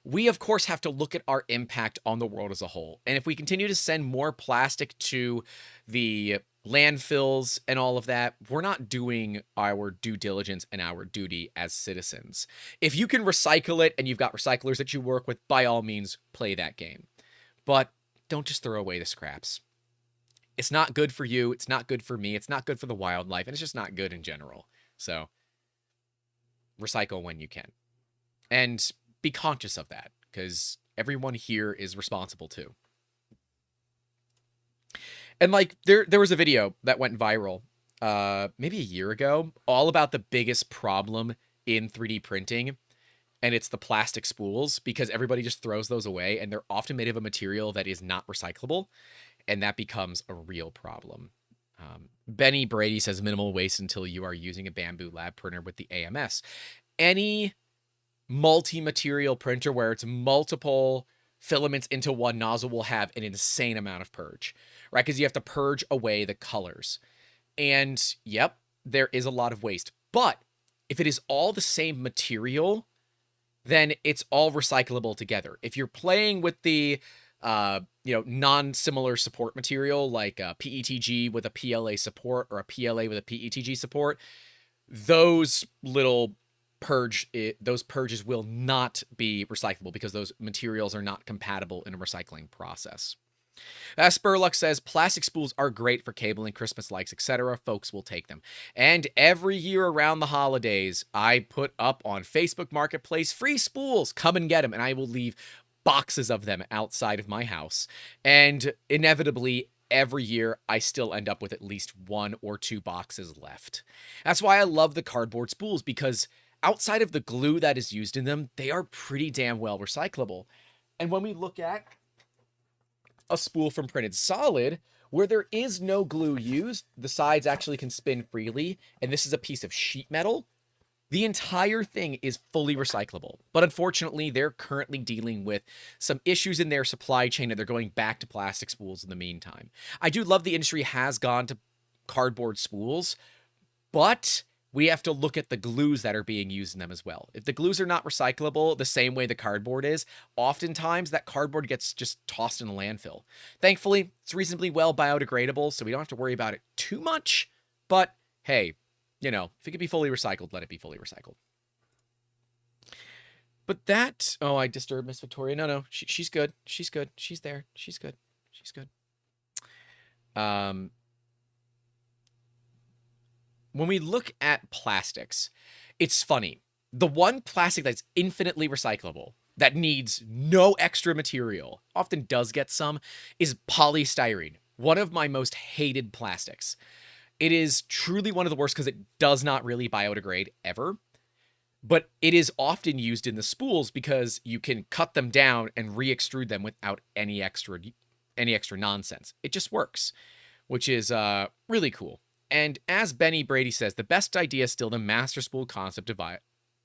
We, of course, have to look at our impact on the world as a whole. And if we continue to send more plastic to the landfills and all of that, we're not doing our due diligence and our duty as citizens. If you can recycle it and you've got recyclers that you work with, by all means, play that game. But don't just throw away the scraps. It's not good for you. It's not good for me. It's not good for the wildlife. And it's just not good in general. So recycle when you can. And be conscious of that, because everyone here is responsible too. And there was a video that went viral maybe a year ago, all about the biggest problem in 3D printing. And it's the plastic spools, because everybody just throws those away and they're often made of a material that is not recyclable. And that becomes a real problem. Benny Brady says minimal waste until you are using a bamboo lab printer with the AMS. Any multi-material printer where it's multiple filaments into one nozzle will have an insane amount of purge, right? Because you have to purge away the colors. And yep, there is a lot of waste. But if it is all the same material, then it's all recyclable together. If you're playing with the non-similar support material like a PETG with a PLA support or a PLA with a PETG support, those purges will not be recyclable because those materials are not compatible in a recycling process. Spurluck says plastic spools are great for cabling, Christmas lights, etc. Folks will take them. And every year around the holidays, I put up on Facebook Marketplace free spools. Come and get them, and I will leave boxes of them outside of my house. And inevitably, every year, I still end up with at least 1 or 2 boxes left. That's why I love the cardboard spools, because outside of the glue that is used in them, they are pretty damn well recyclable. And when we look at a spool from printed solid, where there is no glue used, the sides actually can spin freely, and this is a piece of sheet metal, the entire thing is fully recyclable. But unfortunately, they're currently dealing with some issues in their supply chain, and they're going back to plastic spools in the meantime. I do love the industry has gone to cardboard spools, but we have to look at the glues that are being used in them as well. If the glues are not recyclable the same way the cardboard is, oftentimes that cardboard gets just tossed in the landfill. Thankfully, it's reasonably well biodegradable, so we don't have to worry about it too much. But hey, you know, if it can be fully recycled, let it be fully recycled. But that... Oh, I disturbed Miss Victoria. No, she's good. She's good. She's there. She's good. She's good. When we look at plastics, it's funny. The one plastic that's infinitely recyclable, that needs no extra material, often does get some, is polystyrene, one of my most hated plastics. It is truly one of the worst because it does not really biodegrade ever, but it is often used in the spools because you can cut them down and re-extrude them without any extra nonsense. It just works, which is really cool. And as Benny Brady says, the best idea is still the master spool concept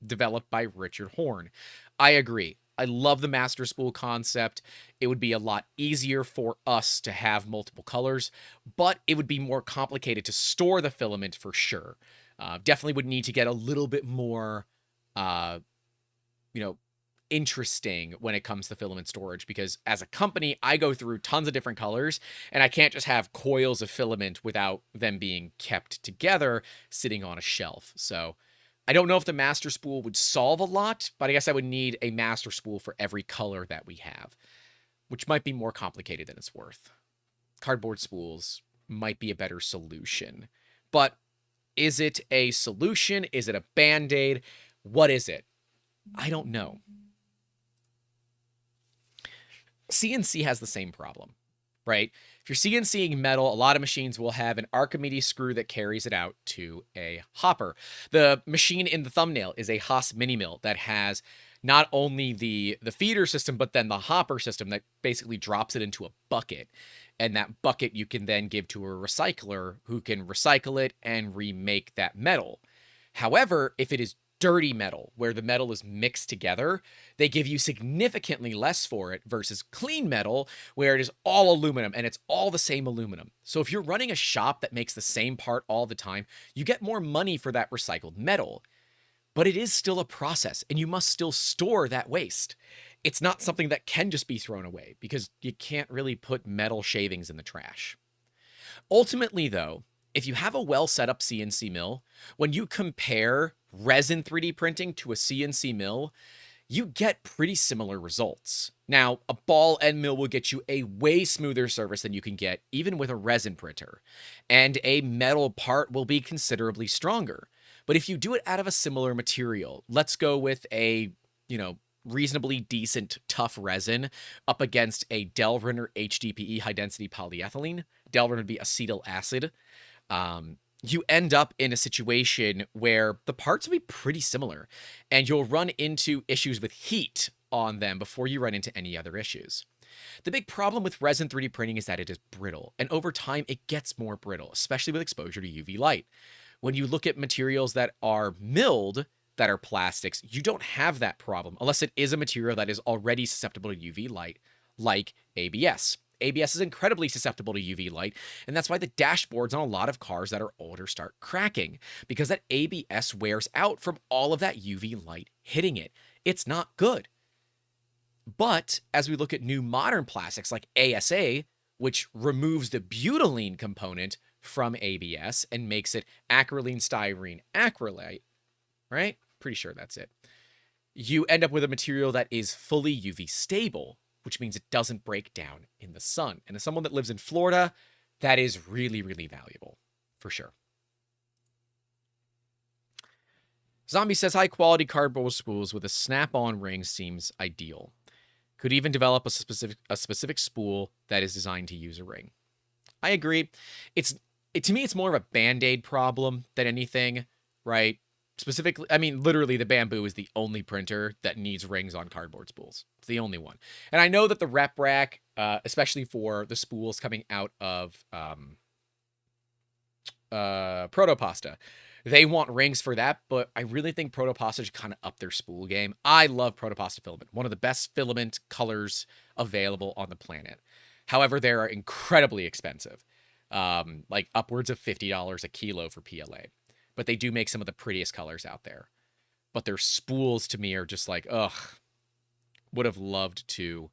developed by Richard Horn. I agree. I love the master spool concept. It would be a lot easier for us to have multiple colors, but it would be more complicated to store the filament for sure. Definitely would need to get a little bit more, interesting when it comes to filament storage, because as a company, I go through tons of different colors, and I can't just have coils of filament without them being kept together sitting on a shelf. So I don't know if the master spool would solve a lot, but I guess I would need a master spool for every color that we have, which might be more complicated than it's worth. Cardboard spools might be a better solution. But is it a solution? Is it a band-aid? What is it? I don't know. CNC has the same problem, right? If you're CNCing metal, a lot of machines will have an Archimedes screw that carries it out to a hopper. The machine in the thumbnail is a Haas mini mill that has not only the feeder system, but then the hopper system that basically drops it into a bucket. And that bucket you can then give to a recycler who can recycle it and remake that metal. However, if it is dirty metal, where the metal is mixed together, they give you significantly less for it versus clean metal, where it is all aluminum and it's all the same aluminum. So if you're running a shop that makes the same part all the time, you get more money for that recycled metal. But it is still a process, and you must still store that waste. It's not something that can just be thrown away, because you can't really put metal shavings in the trash. Ultimately, though, if you have a well set up CNC mill, when you compare resin 3D printing to a CNC mill, you get pretty similar results. Now, a ball end mill will get you a way smoother surface than you can get even with a resin printer, and a metal part will be considerably stronger. But if you do it out of a similar material, let's go with a, reasonably decent tough resin up against a Delrin HDPE, high density polyethylene. Delrin would be acetyl acid. You end up in a situation where the parts will be pretty similar, and you'll run into issues with heat on them before you run into any other issues. The big problem with resin 3D printing is that it is brittle, and over time it gets more brittle, especially with exposure to UV light. When you look at materials that are milled, that are plastics, you don't have that problem, unless it is a material that is already susceptible to UV light, like ABS. ABS is incredibly susceptible to UV light, and that's why the dashboards on a lot of cars that are older start cracking, because that ABS wears out from all of that UV light hitting it. It's not good. But as we look at new modern plastics like ASA, which removes the butylene component from ABS and makes it acrylene styrene acrylate, right? Pretty sure that's it. You end up with a material that is fully UV stable, which means it doesn't break down in the sun. And as someone that lives in Florida, that is really, really valuable, for sure. Zombie says, high quality cardboard spools with a snap-on ring seems ideal. Could even develop a specific spool that is designed to use a ring. I agree. To me, it's more of a Band-Aid problem than anything, right? Specifically, I mean, literally, the Bamboo is the only printer that needs rings on cardboard spools. It's the only one. And I know that the rep rack, especially for the spools coming out of Protopasta, they want rings for that, but I really think Protopasta should kind of up their spool game. I love Protopasta filament, one of the best filament colors available on the planet. However, they are incredibly expensive, like upwards of $50 a kilo for PLA. But they do make some of the prettiest colors out there. But their spools, to me, are just like, ugh, would have loved to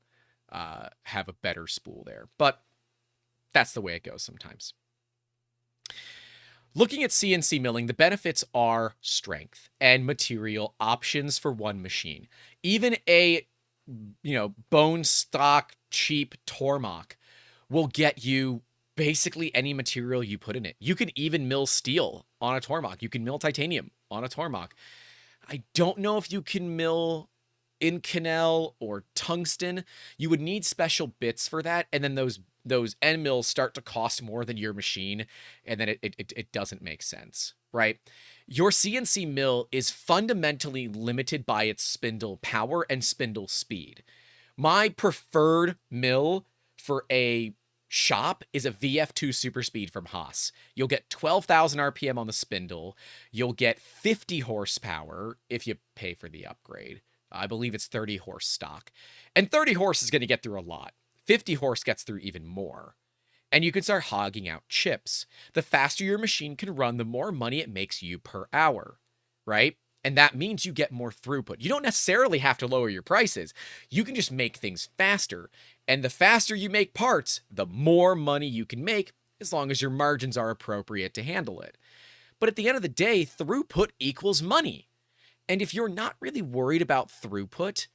have a better spool there. But that's the way it goes sometimes. Looking at CNC milling, the benefits are strength and material options for one machine. Even a, bone stock, cheap Tormach will get you basically any material you put in it. You can even mill steel on a Tormach. You can mill titanium on a Tormach. I don't know if you can mill Inconel or tungsten. You would need special bits for that, and then those end mills start to cost more than your machine, and then it doesn't make sense, right? Your CNC mill is fundamentally limited by its spindle power and spindle speed. My preferred mill for a shop is a VF2 Super Speed from Haas. You'll get 12,000 RPM on the spindle. You'll get 50 horsepower if you pay for the upgrade. I believe it's 30 horse stock. And 30 horse is going to get through a lot. 50 horse gets through even more. And you can start hogging out chips. The faster your machine can run, the more money it makes you per hour, right? And that means you get more throughput. You don't necessarily have to lower your prices. You can just make things faster. And the faster you make parts, the more money you can make, as long as your margins are appropriate to handle it. But at the end of the day, throughput equals money. And if you're not really worried about throughput,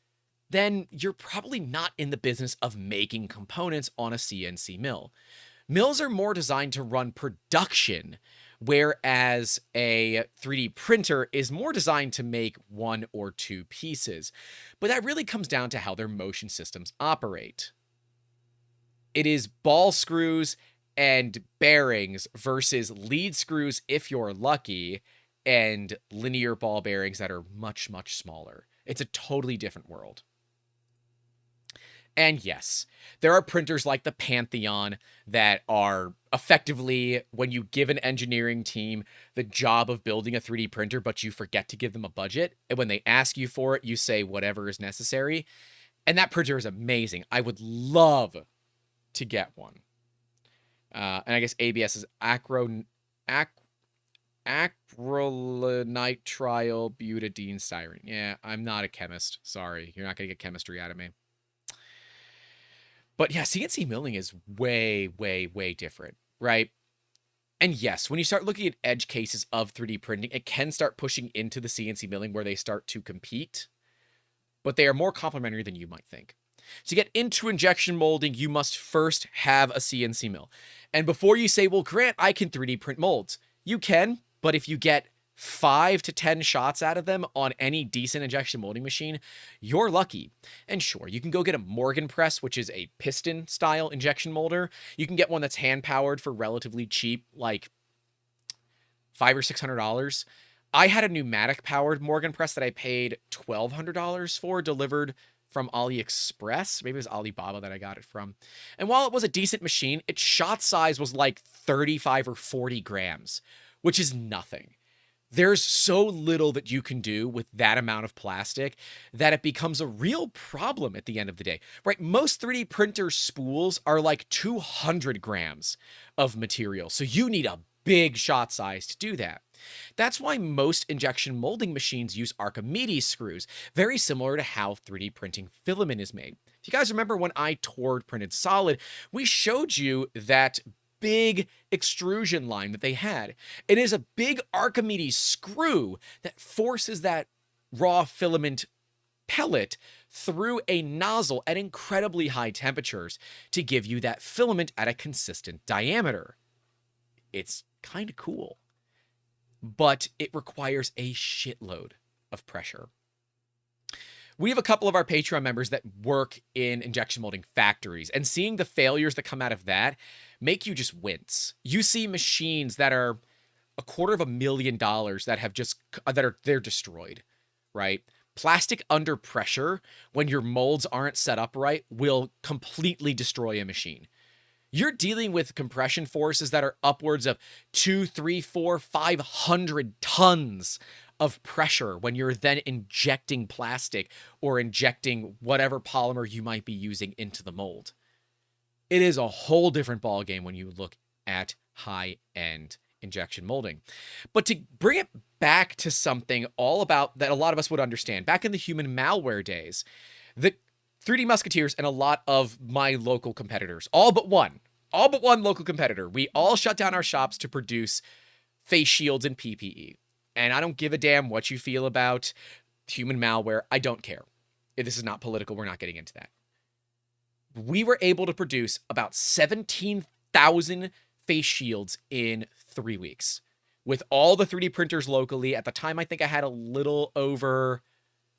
then you're probably not in the business of making components on a CNC mill. Mills are more designed to run production, whereas a 3D printer is more designed to make one or two pieces. But that really comes down to how their motion systems operate. It is ball screws and bearings versus lead screws, if you're lucky, and linear ball bearings that are much, much smaller. It's a totally different world. And yes, there are printers like the Pantheon that are effectively, when you give an engineering team the job of building a 3D printer, but you forget to give them a budget, and when they ask you for it, you say whatever is necessary. And that printer is amazing. I would love to get one. And I guess ABS is acrylonitrile butadiene styrene. Yeah, I'm not a chemist. Sorry, you're not going to get chemistry out of me. But yeah, CNC milling is way, way, way different, right? And yes, when you start looking at edge cases of 3D printing, it can start pushing into the CNC milling where they start to compete, but they are more complementary than you might think. To get into injection molding, you must first have a CNC mill. And before you say, well, Grant, I can 3D print molds. You can, but if you get 5 to 10 shots out of them on any decent injection molding machine, you're lucky. And sure, you can go get a Morgan press, which is a piston style injection molder. You can get one that's hand powered for relatively cheap, like $500 or $600. I had a pneumatic powered Morgan press that I paid $1,200 for, delivered from AliExpress. Maybe it was Alibaba that I got it from. And while it was a decent machine, its shot size was like 35 or 40 grams, which is nothing. There's so little that you can do with that amount of plastic that it becomes a real problem at the end of the day, right? Most 3D printer spools are like 200 grams of material. So you need a big shot size to do that. That's why most injection molding machines use Archimedes screws, very similar to how 3D printing filament is made. If you guys remember when I toured Printed Solid, we showed you that big extrusion line that they had. It is a big Archimedes screw that forces that raw filament pellet through a nozzle at incredibly high temperatures to give you that filament at a consistent diameter. It's kind of cool, but it requires a shitload of pressure. We have a couple of our Patreon members that work in injection molding factories, and seeing the failures that come out of that make you just wince. You see machines that are $250,000 they're destroyed, right? Plastic under pressure, when your molds aren't set up right, will completely destroy a machine. You're dealing with compression forces that are upwards of 2, 3, 4, 500 tons of pressure when you're then injecting plastic or injecting whatever polymer you might be using into the mold. It is a whole different ballgame when you look at high-end injection molding. But to bring it back to something all about that a lot of us would understand, back in the human malware days, the 3D Musketeers and a lot of my local competitors, all but one local competitor, we all shut down our shops to produce face shields and PPE. And I don't give a damn what you feel about human malware. I don't care. This is not political. We're not getting into that. We were able to produce about 17,000 face shields in 3 weeks with all the 3D printers locally. At the time, I think I had a little over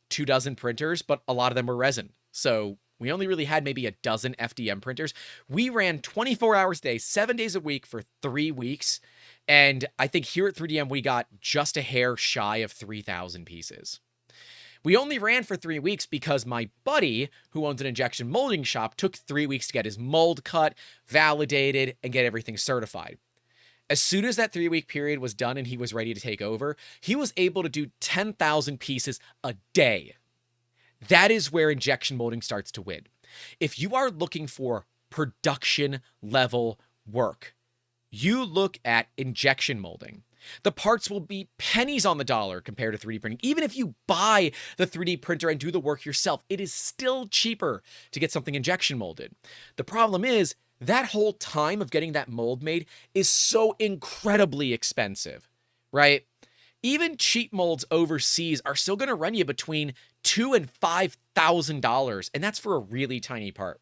24 printers, but a lot of them were resin. So we only really had maybe a dozen FDM printers. We ran 24 hours a day, 7 days a week for 3 weeks. And I think here at 3DM, we got just a hair shy of 3,000 pieces. We only ran for 3 weeks because my buddy, who owns an injection molding shop, took 3 weeks to get his mold cut, validated, and get everything certified. As soon as that 3-week period was done and he was ready to take over, he was able to do 10,000 pieces a day. That is where injection molding starts to win. If you are looking for production level work, you look at injection molding. The parts will be pennies on the dollar compared to 3D printing. Even if you buy the 3D printer and do the work yourself, it is still cheaper to get something injection molded. The problem is that whole time of getting that mold made is so incredibly expensive, right? Even cheap molds overseas are still going to run you between $2,000 and $5,000, and that's for a really tiny part.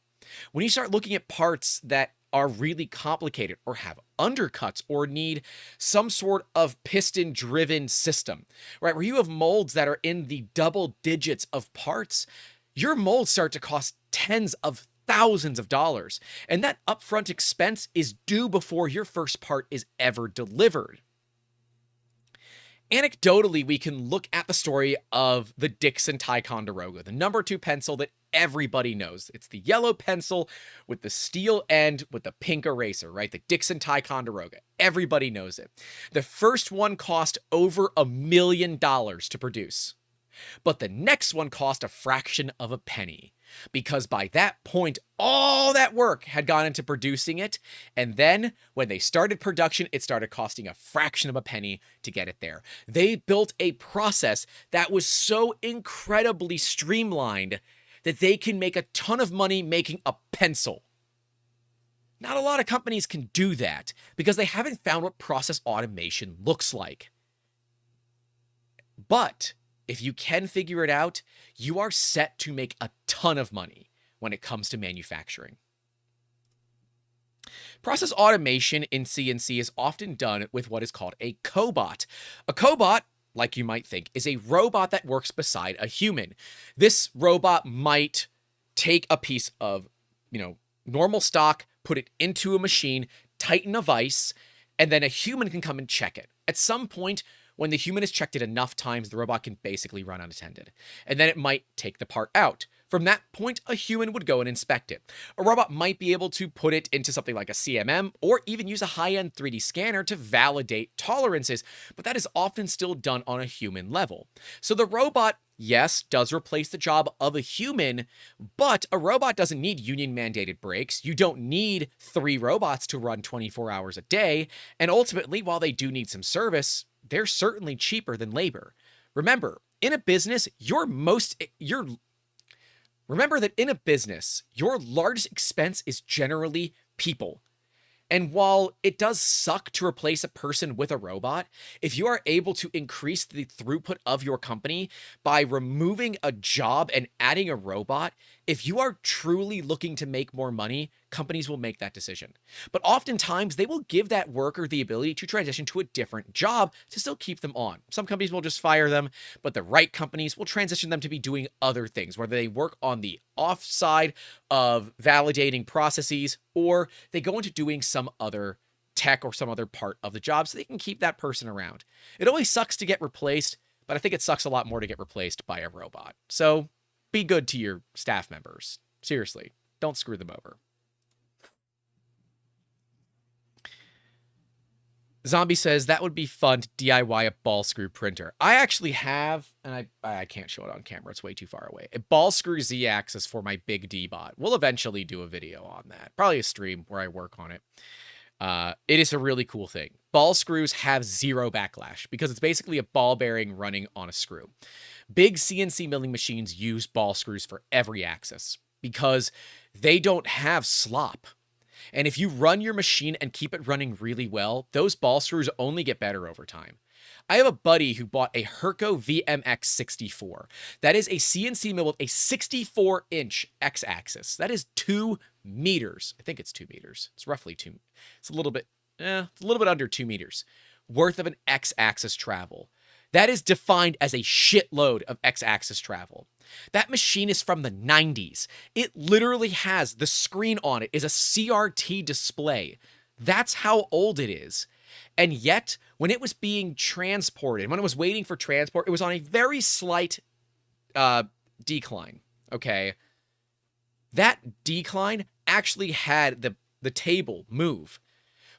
When you start looking at parts that are really complicated or have undercuts or need some sort of piston-driven system, right, where you have molds that are in the double digits of parts, your molds start to cost tens of thousands of dollars, and that upfront expense is due before your first part is ever delivered. Anecdotally, we can look at the story of the Dixon Ticonderoga, the number 2 pencil that everybody knows. It's the yellow pencil with the steel end with the pink eraser, right? The Dixon Ticonderoga. Everybody knows it. The first one cost over $1 million to produce. But the next one cost a fraction of a penny, because by that point, all that work had gone into producing it. And then when they started production, it started costing a fraction of a penny to get it there. They built a process that was so incredibly streamlined that they can make a ton of money making a pencil. Not a lot of companies can do that because they haven't found what process automation looks like. But if you can figure it out, you are set to make a ton of money when it comes to manufacturing. Process automation in CNC is often done with what is called a cobot. A cobot, like you might think, is a robot that works beside a human. This robot might take a piece of, normal stock, put it into a machine, tighten a vise, and then a human can come and check it. At some point, when the human has checked it enough times, the robot can basically run unattended. And then it might take the part out. From that point, a human would go and inspect it. A robot might be able to put it into something like a CMM or even use a high-end 3D scanner to validate tolerances, but that is often still done on a human level. So the robot, yes, does replace the job of a human, but a robot doesn't need union-mandated breaks. You don't need 3 robots to run 24 hours a day, and ultimately, while they do need some service, they're certainly cheaper than labor. Remember, in a business, Remember that in a business, your largest expense is generally people. And while it does suck to replace a person with a robot, if you are able to increase the throughput of your company by removing a job and adding a robot, if you are truly looking to make more money, companies will make that decision. But oftentimes, they will give that worker the ability to transition to a different job to still keep them on. Some companies will just fire them, but the right companies will transition them to be doing other things, whether they work on the off side of validating processes or they go into doing some other tech or some other part of the job so they can keep that person around. It always sucks to get replaced, but I think it sucks a lot more to get replaced by a robot. So be good to your staff members. Seriously, don't screw them over. Zombie says that would be fun to DIY a ball screw printer. I actually have, and I can't show it on camera. It's way too far away. A ball screw Z-axis for my big D-bot. We'll eventually do a video on that. Probably a stream where I work on it. It is a really cool thing. Ball screws have zero backlash because it's basically a ball bearing running on a screw. Big CNC milling machines use ball screws for every axis because they don't have slop. And if you run your machine and keep it running really well, those ball screws only get better over time. I have a buddy who bought a Herco VMX64. That is a CNC mill with a 64-inch X-axis. That is 2 meters. I think it's 2 meters. It's roughly 2. It's a little bit under 2 meters worth of an X-axis travel. That is defined as a shitload of X-axis travel. That machine is from the 90s. It literally has, the screen on it is a CRT display. That's how old it is. And yet, when it was being transported, when it was waiting for transport, it was on a very slight decline, okay? That decline actually had the table move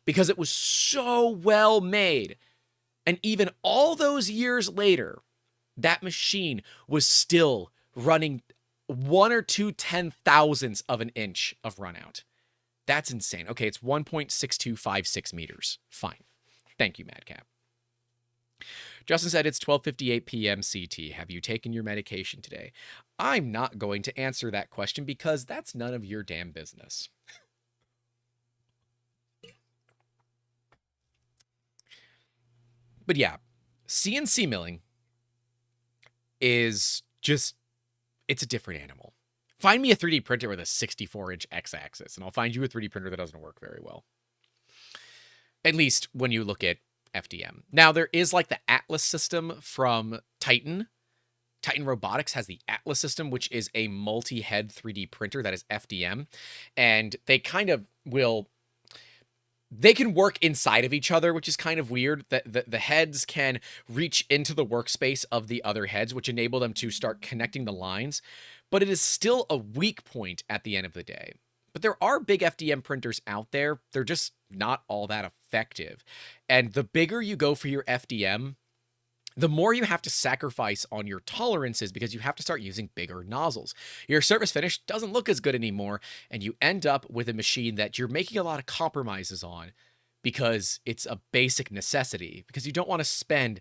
because it was so well made. And even all those years later, that machine was still running 1 or 2 10,000ths of an inch of runout. That's insane. Okay, it's 1.6256 meters. Fine. Thank you, Madcap. Justin said it's 12:58 p.m. CT. Have you taken your medication today? I'm not going to answer that question because that's none of your damn business. But yeah, CNC milling is just, it's a different animal. Find me a 3D printer with a 64-inch X-axis, and I'll find you a 3D printer that doesn't work very well. At least when you look at FDM. Now, there is like the Atlas system from Titan. Titan Robotics has the Atlas system, which is a multi-head 3D printer that is FDM. And they kind of will... They can work inside of each other, which is kind of weird. The heads can reach into the workspace of the other heads, which enable them to start connecting the lines. But it is still a weak point at the end of the day. But there are big FDM printers out there. They're just not all that effective. And the bigger you go for your FDM, the more you have to sacrifice on your tolerances because you have to start using bigger nozzles. Your surface finish doesn't look as good anymore, and you end up with a machine that you're making a lot of compromises on because it's a basic necessity, because you don't want to spend,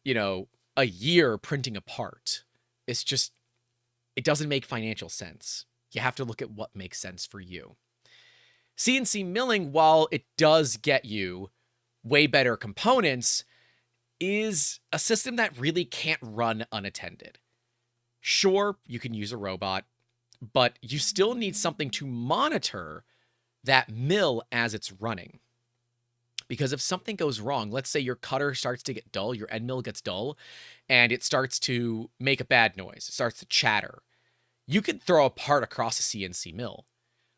a year printing a part. It's just, it doesn't make financial sense. You have to look at what makes sense for you. CNC milling, while it does get you way better components, is a system that really can't run unattended. Sure, you can use a robot, but you still need something to monitor that mill as it's running. Because if something goes wrong, let's say your cutter starts to get dull, your end mill gets dull, and it starts to make a bad noise, it starts to chatter, you could throw a part across a CNC mill.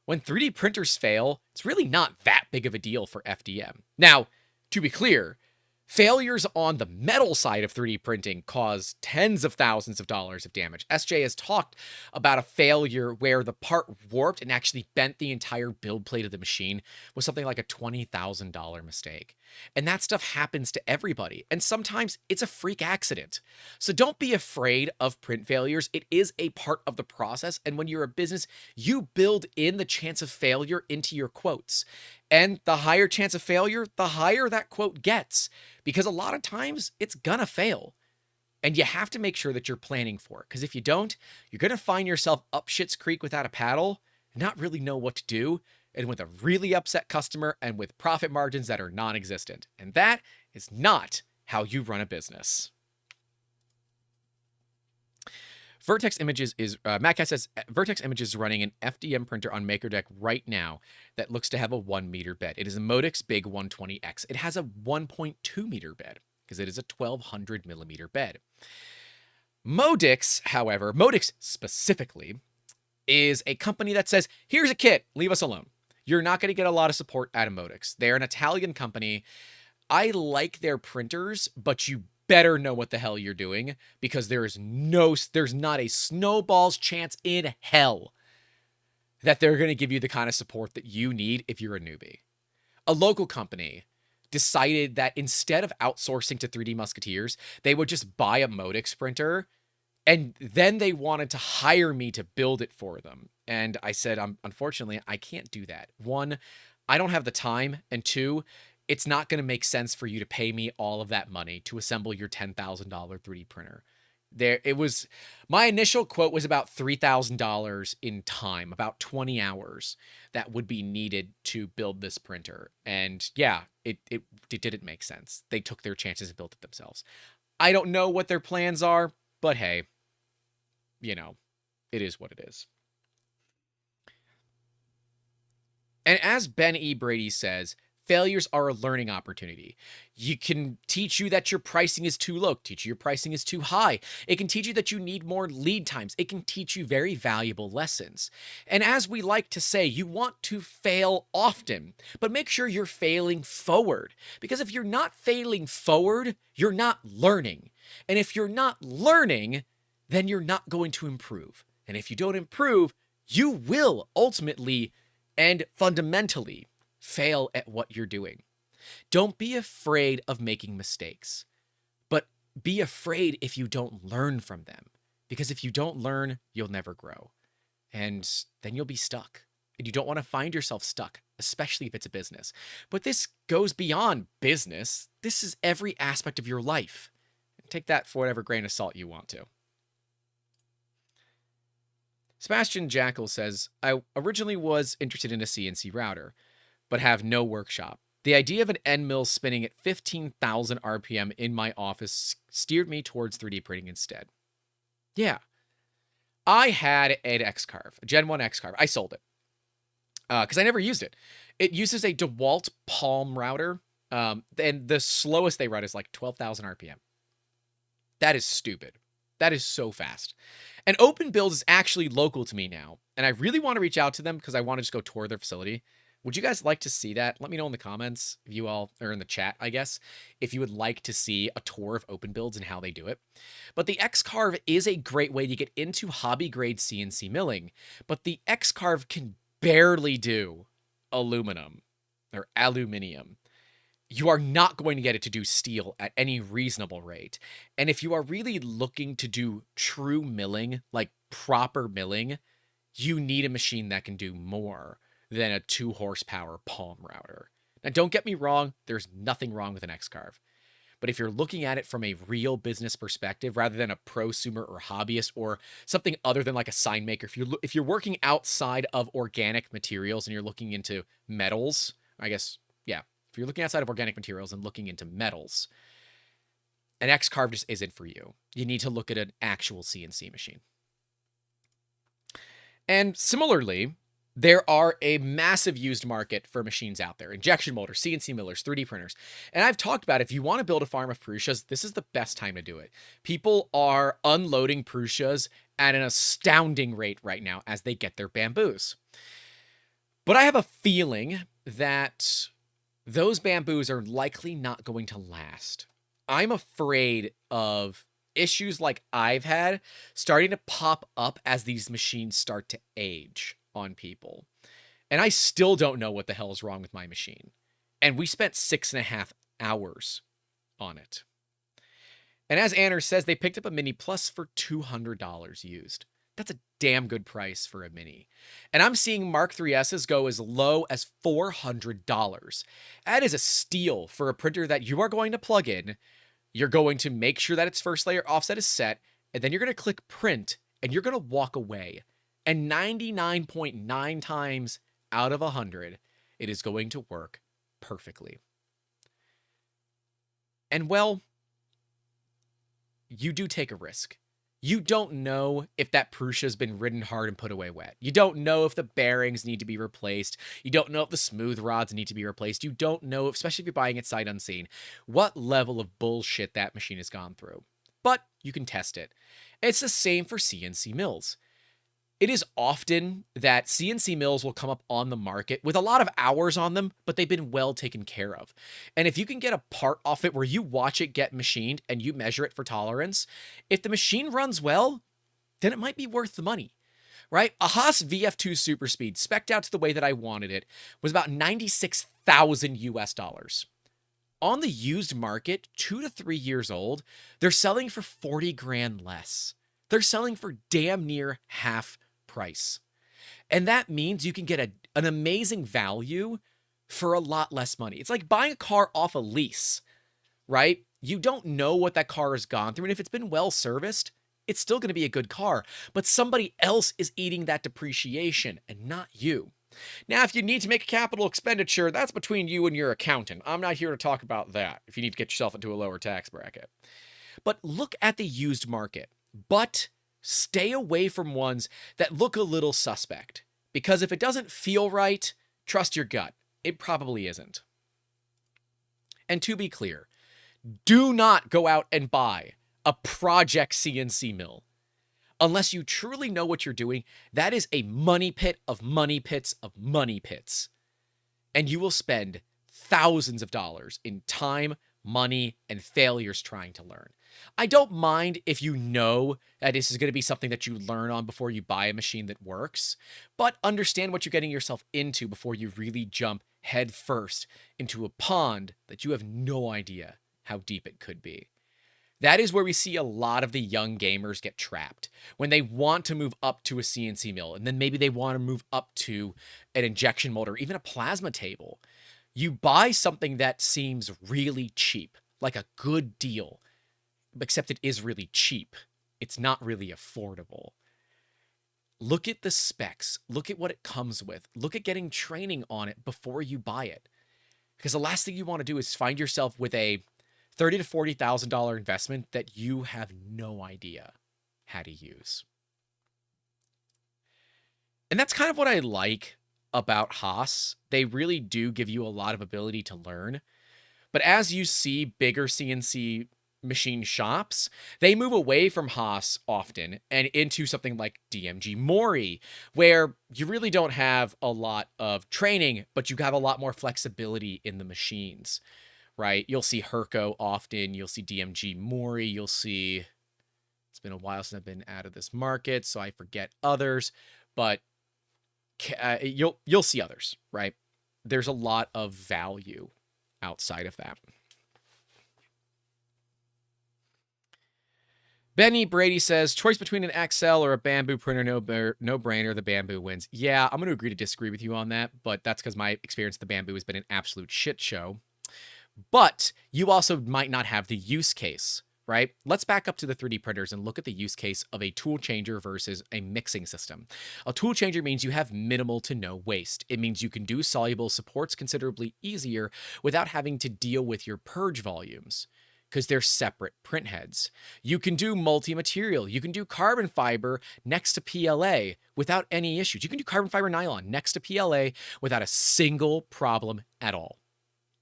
When 3D printers fail, it's really not that big of a deal for FDM. Now, to be clear, failures on the metal side of 3D printing cause tens of thousands of dollars of damage. SJ has talked about a failure where the part warped and actually bent the entire build plate of the machine with something like a $20,000 mistake. And that stuff happens to everybody. And sometimes it's a freak accident. So don't be afraid of print failures. It is a part of the process. And when you're a business, you build in the chance of failure into your quotes. And the higher chance of failure, the higher that quote gets. Because a lot of times it's gonna fail. And you have to make sure that you're planning for it. Because if you don't, you're gonna find yourself up shit's creek without a paddle and not really know what to do. and with a really upset customer and with profit margins that are non-existent. And that is not how you run a business. Vertex Images is, Matt says, Vertex Images is running an FDM printer on MakerDeck right now that looks to have a 1 meter bed. It is a Modix Big 120X. It has a 1.2 meter bed because it is a 1200 millimeter bed. Modix, however, Modix specifically, is a company that says, here's a kit, leave us alone. You're not going to get a lot of support out of Modix. They're an Italian company. I like their printers, but you better know what the hell you're doing, because there's not a snowball's chance in hell that they're going to give you the kind of support that you need if you're a newbie. A local company decided that instead of outsourcing to 3D Musketeers, they would just buy a Modix printer, and then they wanted to hire me to build it for them. And I said, unfortunately, I can't do that. One, I don't have the time, and two, it's not going to make sense for you to pay me all of that money to assemble your $10,000 3D printer. My initial quote was about $3,000 in time, about 20 hours that would be needed to build this printer. And yeah, it didn't make sense. They took their chances and built it themselves. I don't know what their plans are, but hey, it is what it is. And as Ben E. Brady says, failures are a learning opportunity. You can teach you that your pricing is too low, teach you your pricing is too high. It can teach you that you need more lead times. It can teach you very valuable lessons. And as we like to say, you want to fail often, but make sure you're failing forward. Because if you're not failing forward, you're not learning. And if you're not learning, then you're not going to improve. And if you don't improve, you will ultimately and fundamentally fail at what you're doing. Don't be afraid of making mistakes, but be afraid if you don't learn from them. Because if you don't learn, you'll never grow. And then you'll be stuck. And you don't want to find yourself stuck, especially if it's a business. But this goes beyond business. This is every aspect of your life. Take that for whatever grain of salt you want to. Sebastian Jackal says, I originally was interested in a CNC router, but have no workshop. The idea of an end mill spinning at 15,000 RPM in my office steered me towards 3D printing instead. Yeah. I had an X-Carve, a Gen 1 X-Carve. I sold it because I never used it. It uses a DeWalt Palm router, and the slowest they run is like 12,000 RPM. That is stupid. That is so fast. And Open Build is actually local to me now, and I really want to reach out to them because I want to just go tour their facility. Would you guys like to see that? Let me know in the comments, if you all, or in the chat, I guess, if you would like to see a tour of Open Builds and how they do it. But the X-Carve is a great way to get into hobby-grade CNC milling, but the X-Carve can barely do aluminum or aluminium. You are not going to get it to do steel at any reasonable rate. And if you are really looking to do true milling, like proper milling, you need a machine that can do more than a 2 horsepower palm router. Now, don't get me wrong, there's nothing wrong with an X-Carve. But if you're looking at it from a real business perspective, rather than a prosumer or hobbyist or something other than like a sign maker, if you're working outside of organic materials and you're looking into metals, I guess, yeah, if you're looking outside of organic materials and looking into metals, an X-Carve just isn't for you. You need to look at an actual CNC machine. And similarly, there are a massive used market for machines out there. Injection molders, CNC millers, 3D printers. And I've talked about, if you want to build a farm of Prussias, this is the best time to do it. People are unloading Prussias at an astounding rate right now as they get their bamboos. But I have a feeling that those bamboos are likely not going to last. I'm afraid of issues like I've had starting to pop up as these machines start to age on people. And I still don't know what the hell is wrong with my machine. And we spent 6.5 hours on it. And as Anner says, they picked up a Mini Plus for $200 used. That's a damn good price for a Mini. And I'm seeing Mark 3S's go as low as $400. That is a steal for a printer that you are going to plug in. You're going to make sure that its first layer offset is set, and then you're going to click print, and you're going to walk away. And 99.9 times out of 100, it is going to work perfectly. And well, you do take a risk. You don't know if that Prussia's been ridden hard and put away wet. You don't know if the bearings need to be replaced. You don't know if the smooth rods need to be replaced. You don't know, especially if you're buying it sight unseen, what level of bullshit that machine has gone through. But you can test it. It's the same for CNC mills. It is often that CNC mills will come up on the market with a lot of hours on them, but they've been well taken care of. And if you can get a part off it where you watch it get machined and you measure it for tolerance, if the machine runs well, then it might be worth the money, right? A Haas VF2 Super Speed, spec'd out to the way that I wanted it, was about 96,000 US dollars. On the used market, 2 to 3 years old, they're selling for 40 grand less. They're selling for damn near half price. And that means you can get an amazing value for a lot less money. It's like buying a car off a lease, right? You don't know what that car has gone through. And if it's been well serviced, it's still going to be a good car. But somebody else is eating that depreciation and not you. Now, if you need to make a capital expenditure, that's between you and your accountant. I'm not here to talk about that if you need to get yourself into a lower tax bracket. But look at the used market. But stay away from ones that look a little suspect. Because if it doesn't feel right, trust your gut. It probably isn't. And to be clear, do not go out and buy a project CNC mill. Unless you truly know what you're doing, that is a money pit of money pits of money pits. And you will spend thousands of dollars in time, money, and failures trying to learn. I don't mind if you know that this is going to be something that you learn on before you buy a machine that works, but understand what you're getting yourself into before you really jump head first into a pond that you have no idea how deep it could be. That is where we see a lot of the young gamers get trapped when they want to move up to a CNC mill, and then maybe they want to move up to an injection mold or even a plasma table. You buy something that seems really cheap, like a good deal, except it is really cheap. It's not really affordable. Look at the specs. Look at what it comes with. Look at getting training on it before you buy it. Because the last thing you want to do is find yourself with a $30,000 to $40,000 investment that you have no idea how to use. And that's kind of what I like about Haas. They really do give you a lot of ability to learn. But as you see bigger CNC machine shops, they move away from Haas often and into something like DMG Mori, where you really don't have a lot of training, but you have a lot more flexibility in the machines. Right? You'll see Herco often. You'll see DMG Mori. You'll see, it's been a while since I've been out of this market, so I forget others, but you'll see others, right? There's a lot of value outside of that. Benny Brady says, choice between an XL or a bamboo printer, no brainer, the bamboo wins. Yeah, I'm going to agree to disagree with you on that, but that's because my experience with the bamboo has been an absolute shit show. But you also might not have the use case, right? Let's back up to the 3D printers and look at the use case of a tool changer versus a mixing system. A tool changer means you have minimal to no waste. It means you can do soluble supports considerably easier without having to deal with your purge volumes because they're separate print heads. You can do multi-material. You can do carbon fiber next to PLA without any issues. You can do carbon fiber nylon next to PLA without a single problem at all,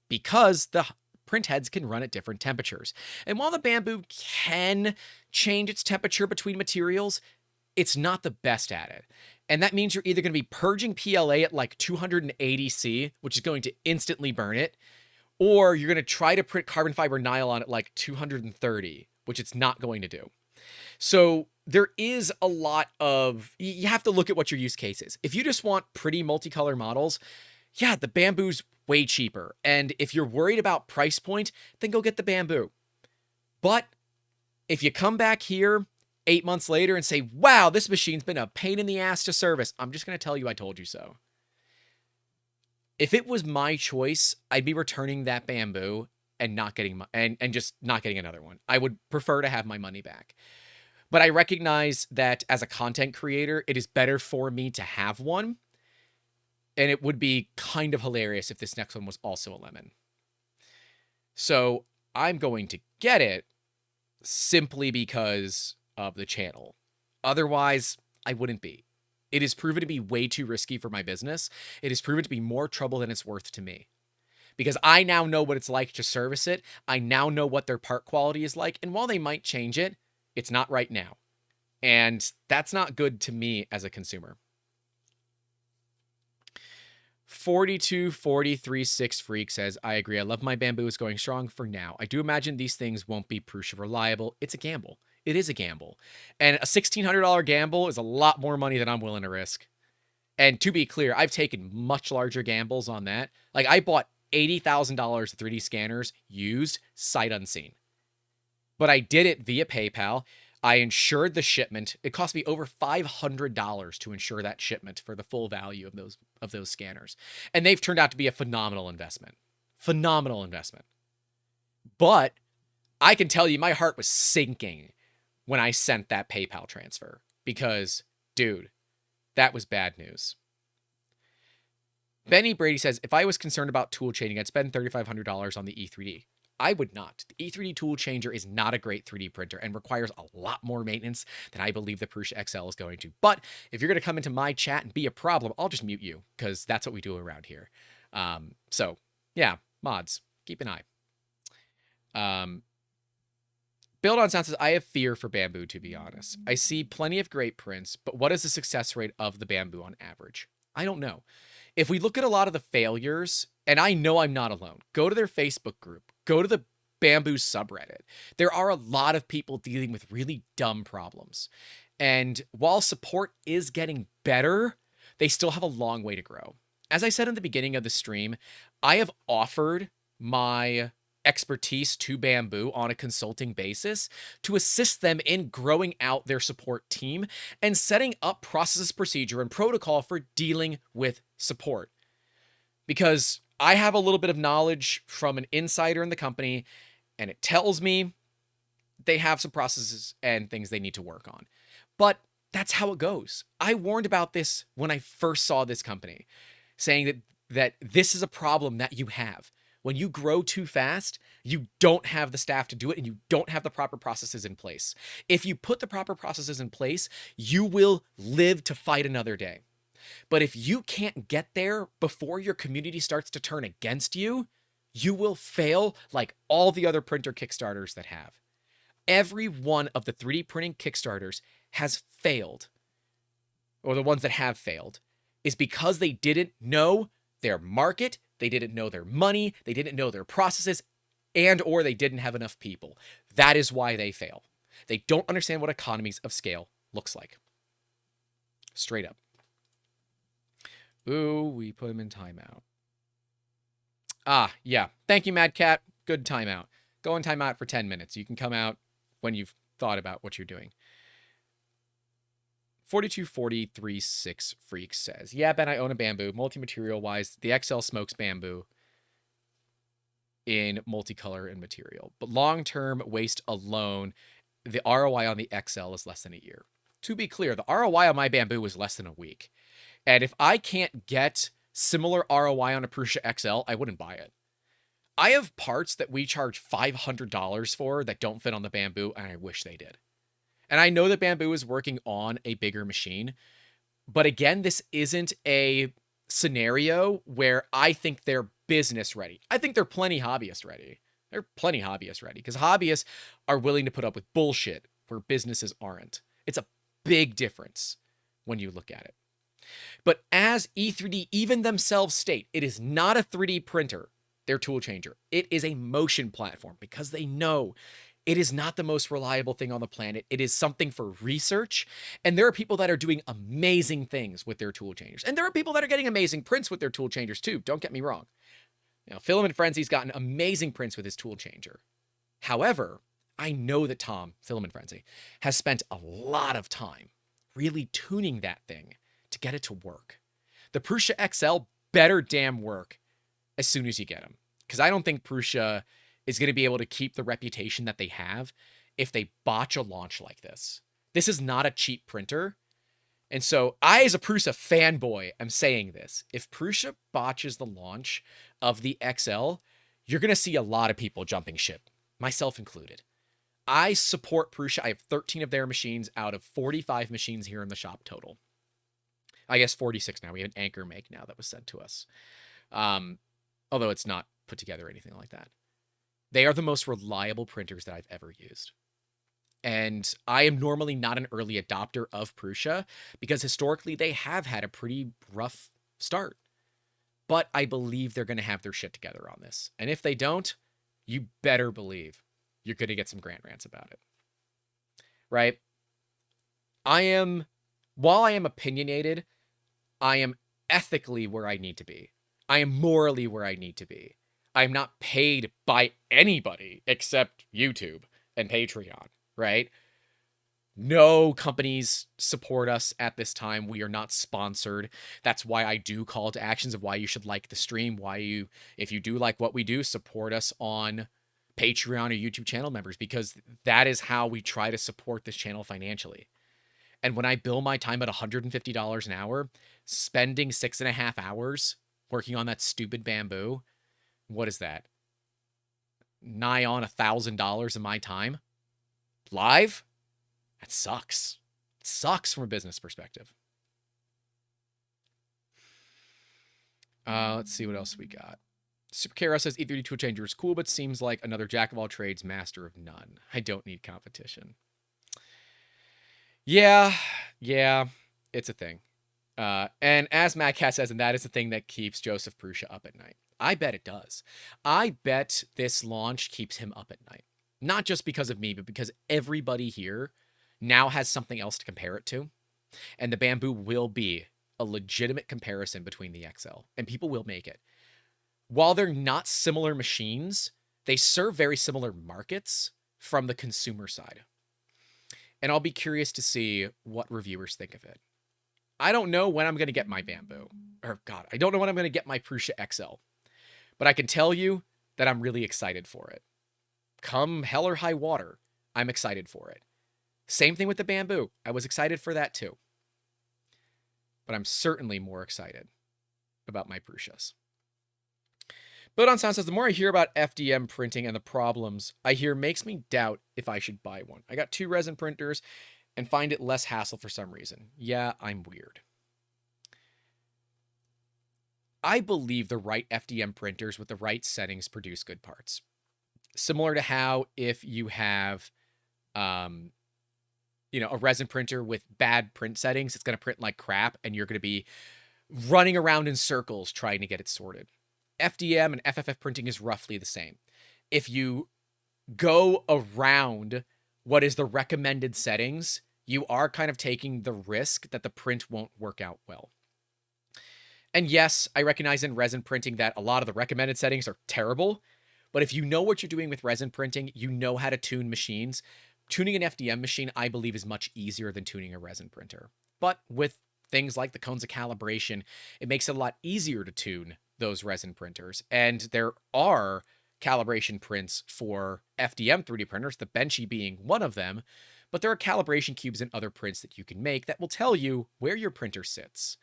because the print heads can run at different temperatures. And while the bamboo can change its temperature between materials, it's not the best at it. And that means you're either going to be purging PLA at like 280 C, which is going to instantly burn it, or you're going to try to print carbon fiber nylon at like 230, which it's not going to do. So there is a lot of, you have to look at what your use case is. If you just want pretty multicolor models, yeah, the bamboo's way cheaper. And if you're worried about price point, then go get the bamboo. But if you come back here 8 months later and say, wow, this machine's been a pain in the ass to service, I'm just going to tell you I told you so. If it was my choice, I'd be returning that bamboo and not getting and just not getting another one. I would prefer to have my money back. But I recognize that as a content creator, it is better for me to have one And it would be kind of hilarious if this next one was also a lemon. So I'm going to get it simply because of the channel. Otherwise, I wouldn't be. It is proven to be way too risky for my business. It is proven to be more trouble than it's worth to me. Because I now know what it's like to service it. I now know what their part quality is like. And while they might change it, it's not right now. And that's not good to me as a consumer. 42436 Freak says, I agree. I love my Bamboo is going strong for now. I do imagine these things won't be Prusa reliable. It's a gamble. It is a gamble. And a $1,600 gamble is a lot more money than I'm willing to risk. And to be clear, I've taken much larger gambles on that. Like, I bought $80,000 of 3D scanners used, sight unseen. But I did it via PayPal. I insured the shipment. It cost me over $500 to insure that shipment for the full value of those scanners. And they've turned out to be a phenomenal investment. Phenomenal investment. But I can tell you my heart was sinking when I sent that PayPal transfer because, dude, that was bad news. Benny Brady says, if I was concerned about tool changing, I'd spend $3,500 on the E3D. I would not. The E3D tool changer is not a great 3D printer and requires a lot more maintenance than I believe the Prusa XL is going to. But if you're going to come into my chat and be a problem, I'll just mute you because that's what we do around here. So, yeah, mods, keep an eye. Build on Sound says, I have fear for Bamboo, to be honest. I see plenty of great prints, but what is the success rate of the Bamboo on average? I don't know. If we look at a lot of the failures, and I know I'm not alone, go to their Facebook group, go to the Bamboo subreddit. There are a lot of people dealing with really dumb problems. And while support is getting better, they still have a long way to grow. As I said in the beginning of the stream, I have offered my expertise to Bamboo on a consulting basis to assist them in growing out their support team and setting up processes, procedure, and protocol for dealing with support. Because I have a little bit of knowledge from an insider in the company, and it tells me they have some processes and things they need to work on. But that's how it goes. I warned about this when I first saw this company, saying that this is a problem that you have. When you grow too fast, you don't have the staff to do it and you don't have the proper processes in place. If you put the proper processes in place, you will live to fight another day. But if you can't get there before your community starts to turn against you, you will fail like all the other printer Kickstarters that have. Every one of the 3D printing Kickstarters has failed, or the ones that have failed, is because they didn't know their market, they didn't know their money, they didn't know their processes, and or they didn't have enough people. That is why they fail. They don't understand what economies of scale looks like. Straight up. Ooh, we put him in timeout. Ah, yeah. Thank you, Mad Cat. Good timeout. Go in timeout for 10 minutes. You can come out when you've thought about what you're doing. 42436 Freak says, yeah, Ben, I own a Bamboo. Multi-material wise, the XL smokes Bamboo in multicolor and material. But long-term waste alone, the ROI on the XL is less than a year. To be clear, the ROI on my Bamboo was less than a week. And if I can't get similar ROI on a Prusa XL, I wouldn't buy it. I have parts that we charge $500 for that don't fit on the Bamboo, and I wish they did. And I know that Bamboo is working on a bigger machine, but again, this isn't a scenario where I think they're business ready. I think they're plenty hobbyist ready. They're plenty hobbyist ready because hobbyists are willing to put up with bullshit where businesses aren't. It's a big difference when you look at it. But as E3D even themselves state, it is not a 3D printer, their tool changer. It is a motion platform because they know it is not the most reliable thing on the planet. It is something for research. And there are people that are doing amazing things with their tool changers. And there are people that are getting amazing prints with their tool changers too. Don't get me wrong. You know, Filament Frenzy's gotten amazing prints with his tool changer. However, I know that Tom, Filament Frenzy, has spent a lot of time really tuning that thing to get it to work. The Prusa XL better damn work as soon as you get them. Because I don't think Prusa is going to be able to keep the reputation that they have if they botch a launch like this. This is not a cheap printer. And so I, as a Prusa fanboy, am saying this. If Prusa botches the launch of the XL, you're going to see a lot of people jumping ship, myself included. I support Prusa. I have 13 of their machines out of 45 machines here in the shop total. I guess 46 now. We have an anchor make now that was sent to us. Although it's not put together or anything like that. They are the most reliable printers that I've ever used. And I am normally not an early adopter of Prusa because historically they have had a pretty rough start. But I believe they're going to have their shit together on this. And if they don't, you better believe you're going to get some Grant Rants about it. Right? While I am opinionated, I am ethically where I need to be. I am morally where I need to be. I'm not paid by anybody except YouTube and Patreon, right? No companies support us at this time. We are not sponsored. That's why I do call to actions of why you should like the stream, if you do like what we do, support us on Patreon or YouTube channel members, because that is how we try to support this channel financially. And when I bill my time at $150 an hour, spending 6.5 hours working on that stupid bamboo, what is that? Nigh on $1,000 of my time live? That sucks. It sucks from a business perspective. Let's see what else we got. Super Kara says E32 changer is cool, but seems like another jack of all trades, master of none. I don't need competition. Yeah, it's a thing. And as Matt Cat says, and that is the thing that keeps Joseph Prusa up at night. I bet it does. I bet this launch keeps him up at night. Not just because of me, but because everybody here now has something else to compare it to. And the bamboo will be a legitimate comparison between the XL. And people will make it. While they're not similar machines, they serve very similar markets from the consumer side. And I'll be curious to see what reviewers think of it. I don't know when I'm going to get my bamboo. I don't know when I'm going to get my Prusa XL. But I can tell you that I'm really excited for it. Come hell or high water, I'm excited for it. Same thing with the bamboo. I was excited for that too. But I'm certainly more excited about my Prusas. Build on Sound says, the more I hear about FDM printing and the problems I hear makes me doubt if I should buy one. I got 2 resin printers and find it less hassle for some reason. Yeah, I'm weird. I believe the right FDM printers with the right settings produce good parts. Similar to how if you have, a resin printer with bad print settings, it's going to print like crap and you're going to be running around in circles trying to get it sorted. FDM and FFF printing is roughly the same. If you go around what is the recommended settings, you are kind of taking the risk that the print won't work out well. And yes, I recognize in resin printing that a lot of the recommended settings are terrible, but if you know what you're doing with resin printing, you know how to tune machines. Tuning an FDM machine, I believe, is much easier than tuning a resin printer. But with things like the cones of calibration, it makes it a lot easier to tune those resin printers. And there are calibration prints for FDM 3D printers, the Benchy being one of them, but there are calibration cubes and other prints that you can make that will tell you where your printer sits.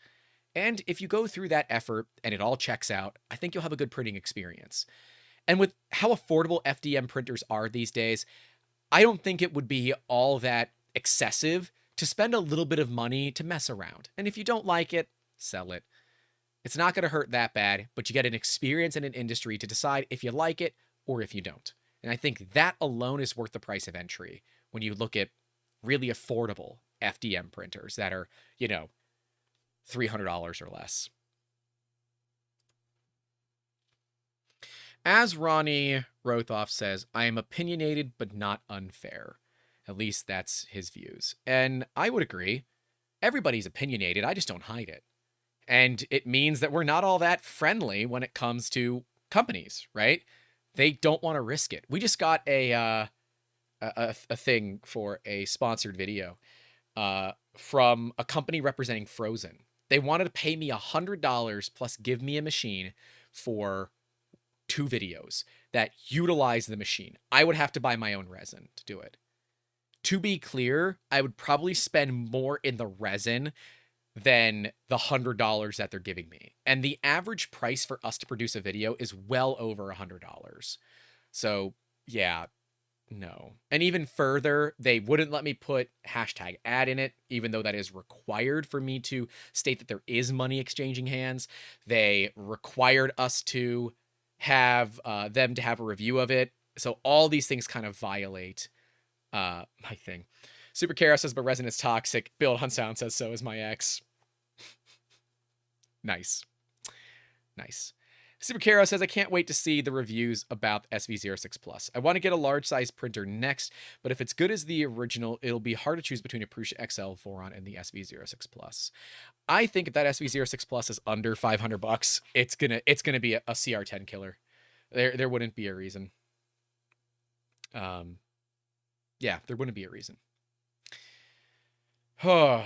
And if you go through that effort and it all checks out, I think you'll have a good printing experience. And with how affordable FDM printers are these days, I don't think it would be all that excessive to spend a little bit of money to mess around. And if you don't like it, sell it. It's not going to hurt that bad, but you get an experience in an industry to decide if you like it or if you don't. And I think that alone is worth the price of entry when you look at really affordable FDM printers that are, $300 or less. As Ronnie Rothoff says, I am opinionated but not unfair. At least that's his views. And I would agree. Everybody's opinionated. I just don't hide it. And it means that we're not all that friendly when it comes to companies, right? They don't want to risk it. We just got a thing for a sponsored video from a company representing Frozen. They wanted to pay me $100 plus give me a machine for 2 videos that utilize the machine. I would have to buy my own resin to do it. to be clear, I would probably spend more in the resin than the $100 that they're giving me. And the average price for us to produce a video is well over $100. So yeah, no. And even further, they wouldn't let me put hashtag ad in it, even though that is required for me to state that there is money exchanging hands. They required us to have them to have a review of it. So all these things kind of violate my thing. Super Kara says, but resin is toxic. Build on Sound says so is my ex. Nice. Nice. Super Kara says, I can't wait to see the reviews about SV06 Plus. I want to get a large size printer next, but if it's good as the original, it'll be hard to choose between a Prusa XL Voron and the SV06 Plus. I think if that SV06 Plus is under $500, it's gonna be a CR10 killer. There wouldn't be a reason. Yeah, there wouldn't be a reason. Oh,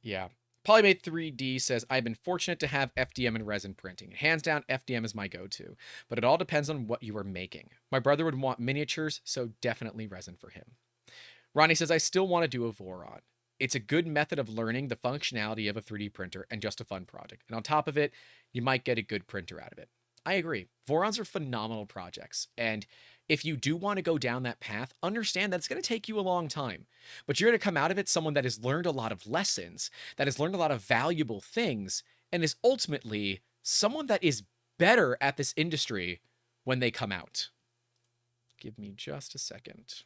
yeah. Polymate 3D says, I've been fortunate to have FDM and resin printing. Hands down, FDM is my go-to, but it all depends on what you are making. My brother would want miniatures, so definitely resin for him. Ronnie says, I still want to do a Voron. It's a good method of learning the functionality of a 3D printer and just a fun project. And on top of it, you might get a good printer out of it. I agree. Vorons are phenomenal projects, and if you do want to go down that path, understand that it's going to take you a long time. But you're going to come out of it someone that has learned a lot of lessons, that has learned a lot of valuable things, and is ultimately someone that is better at this industry when they come out. Give me just a second.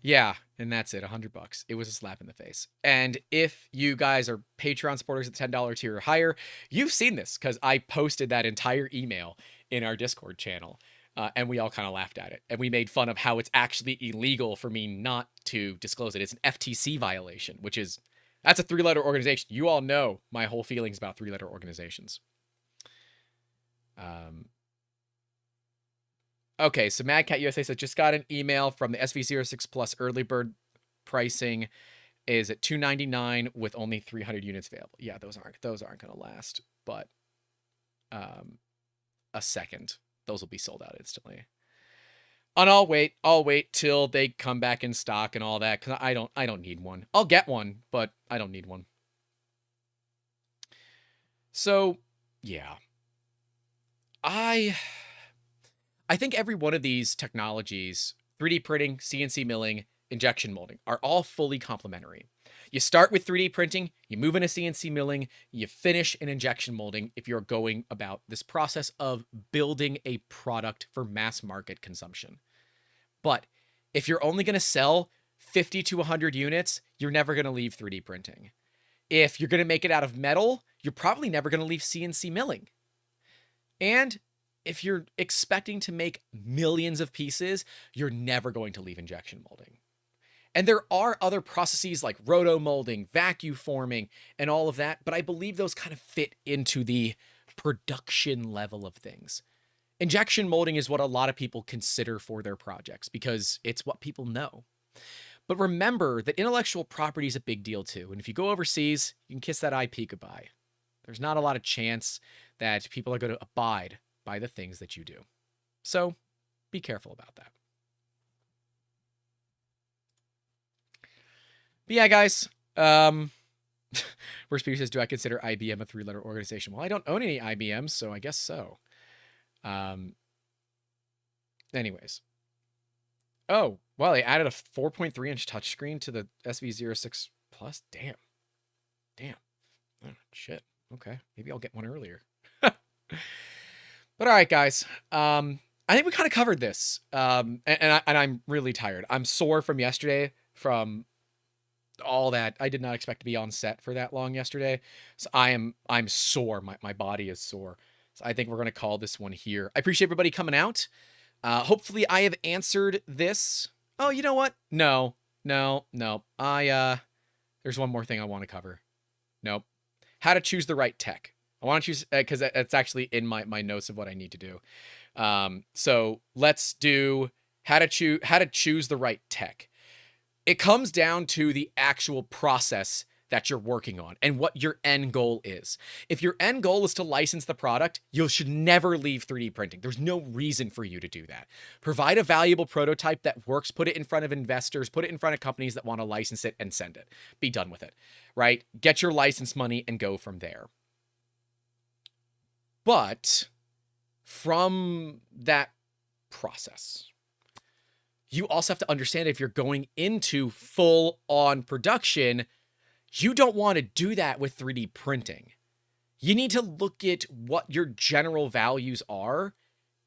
Yeah, and that's it, $100. It was a slap in the face. And if you guys are Patreon supporters at the $10 tier or higher, you've seen this because I posted that entire email in our Discord channel, and we all kind of laughed at it. And we made fun of how it's actually illegal for me not to disclose it. It's an FTC violation, that's a 3-letter organization. You all know my whole feelings about 3-letter organizations. Okay, so Mad Cat USA says, just got an email from the SV06 Plus early bird pricing is at $299 with only 300 units available. Yeah, those aren't going to last, but a second. Those will be sold out instantly. And I'll wait till they come back in stock and all that, cuz I don't need one. I'll get one, but I don't need one. So, yeah. I think every one of these technologies, 3D printing, CNC milling, injection molding, are all fully complementary. You start with 3D printing, you move into CNC milling, you finish in injection molding if you're going about this process of building a product for mass market consumption. But if you're only going to sell 50 to 100 units, you're never going to leave 3D printing. If you're going to make it out of metal, you're probably never going to leave CNC milling. And if you're expecting to make millions of pieces, you're never going to leave injection molding. And there are other processes like roto molding, vacuum forming, and all of that, but I believe those kind of fit into the production level of things. Injection molding is what a lot of people consider for their projects because it's what people know. But remember that intellectual property is a big deal too. And if you go overseas, you can kiss that IP goodbye. There's not a lot of chance that people are going to abide by the things that you do. So be careful about that. But yeah, guys, Worst Peter says, do I consider IBM a 3-letter organization? Well, I don't own any IBMs, so I guess so. Anyways. Oh, well, they added a 4.3-inch touchscreen to the SV06 Plus. Damn. Oh, shit. Okay. Maybe I'll get one earlier. But all right, guys. I think we kind of covered this. And I'm really tired. I'm sore from yesterday from all that. I did not expect to be on set for that long yesterday. So I'm sore. My body is sore. So I think we're going to call this one here. I appreciate everybody coming out. Hopefully I have answered this. Oh, you know what? No. There's one more thing I want to cover. Nope. How to choose the right tech. I want to choose, because it's actually in my notes of what I need to do. So let's do how to choose the right tech. It comes down to the actual process that you're working on and what your end goal is. If your end goal is to license the product, you should never leave 3D printing. There's no reason for you to do that. Provide a valuable prototype that works, put it in front of investors, put it in front of companies that want to license it, and send it. Be done with it, right? Get your license money and go from there. But from that process, you also have to understand if you're going into full-on production, you don't want to do that with 3D printing. You need to look at what your general values are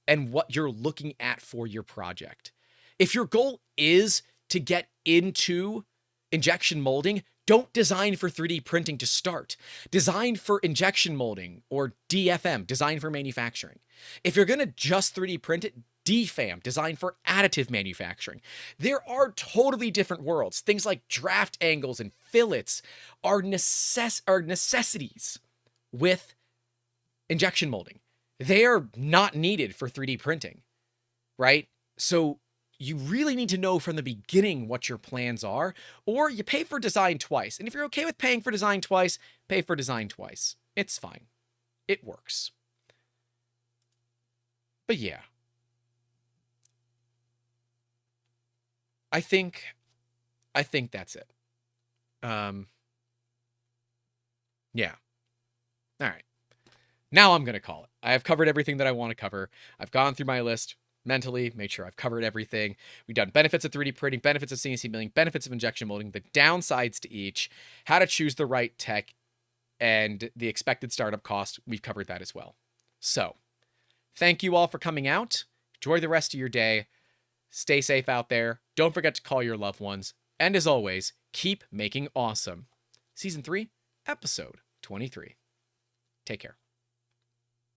and what you're looking at for your project. If your goal is to get into injection molding, don't design for 3D printing to start. Design for injection molding, or DFM, design for manufacturing. If you're going to just 3D print it, DFAM, design for additive manufacturing. There are totally different worlds. Things like draft angles and fillets are necessities with injection molding. They are not needed for 3D printing, right? So you really need to know from the beginning what your plans are, or you pay for design twice. And if you're okay with paying for design twice, pay for design twice. It's fine. It works. But yeah. I think that's it. Yeah. All right. Now I'm going to call it. I have covered everything that I want to cover. I've gone through my list mentally, made sure I've covered everything. We've done benefits of 3D printing, benefits of CNC milling, benefits of injection molding, the downsides to each, how to choose the right tech, and the expected startup cost. We've covered that as well. So, thank you all for coming out. Enjoy the rest of your day. Stay safe out there. Don't forget to call your loved ones. And as always, keep making awesome. Season 3, Episode 23. Take care.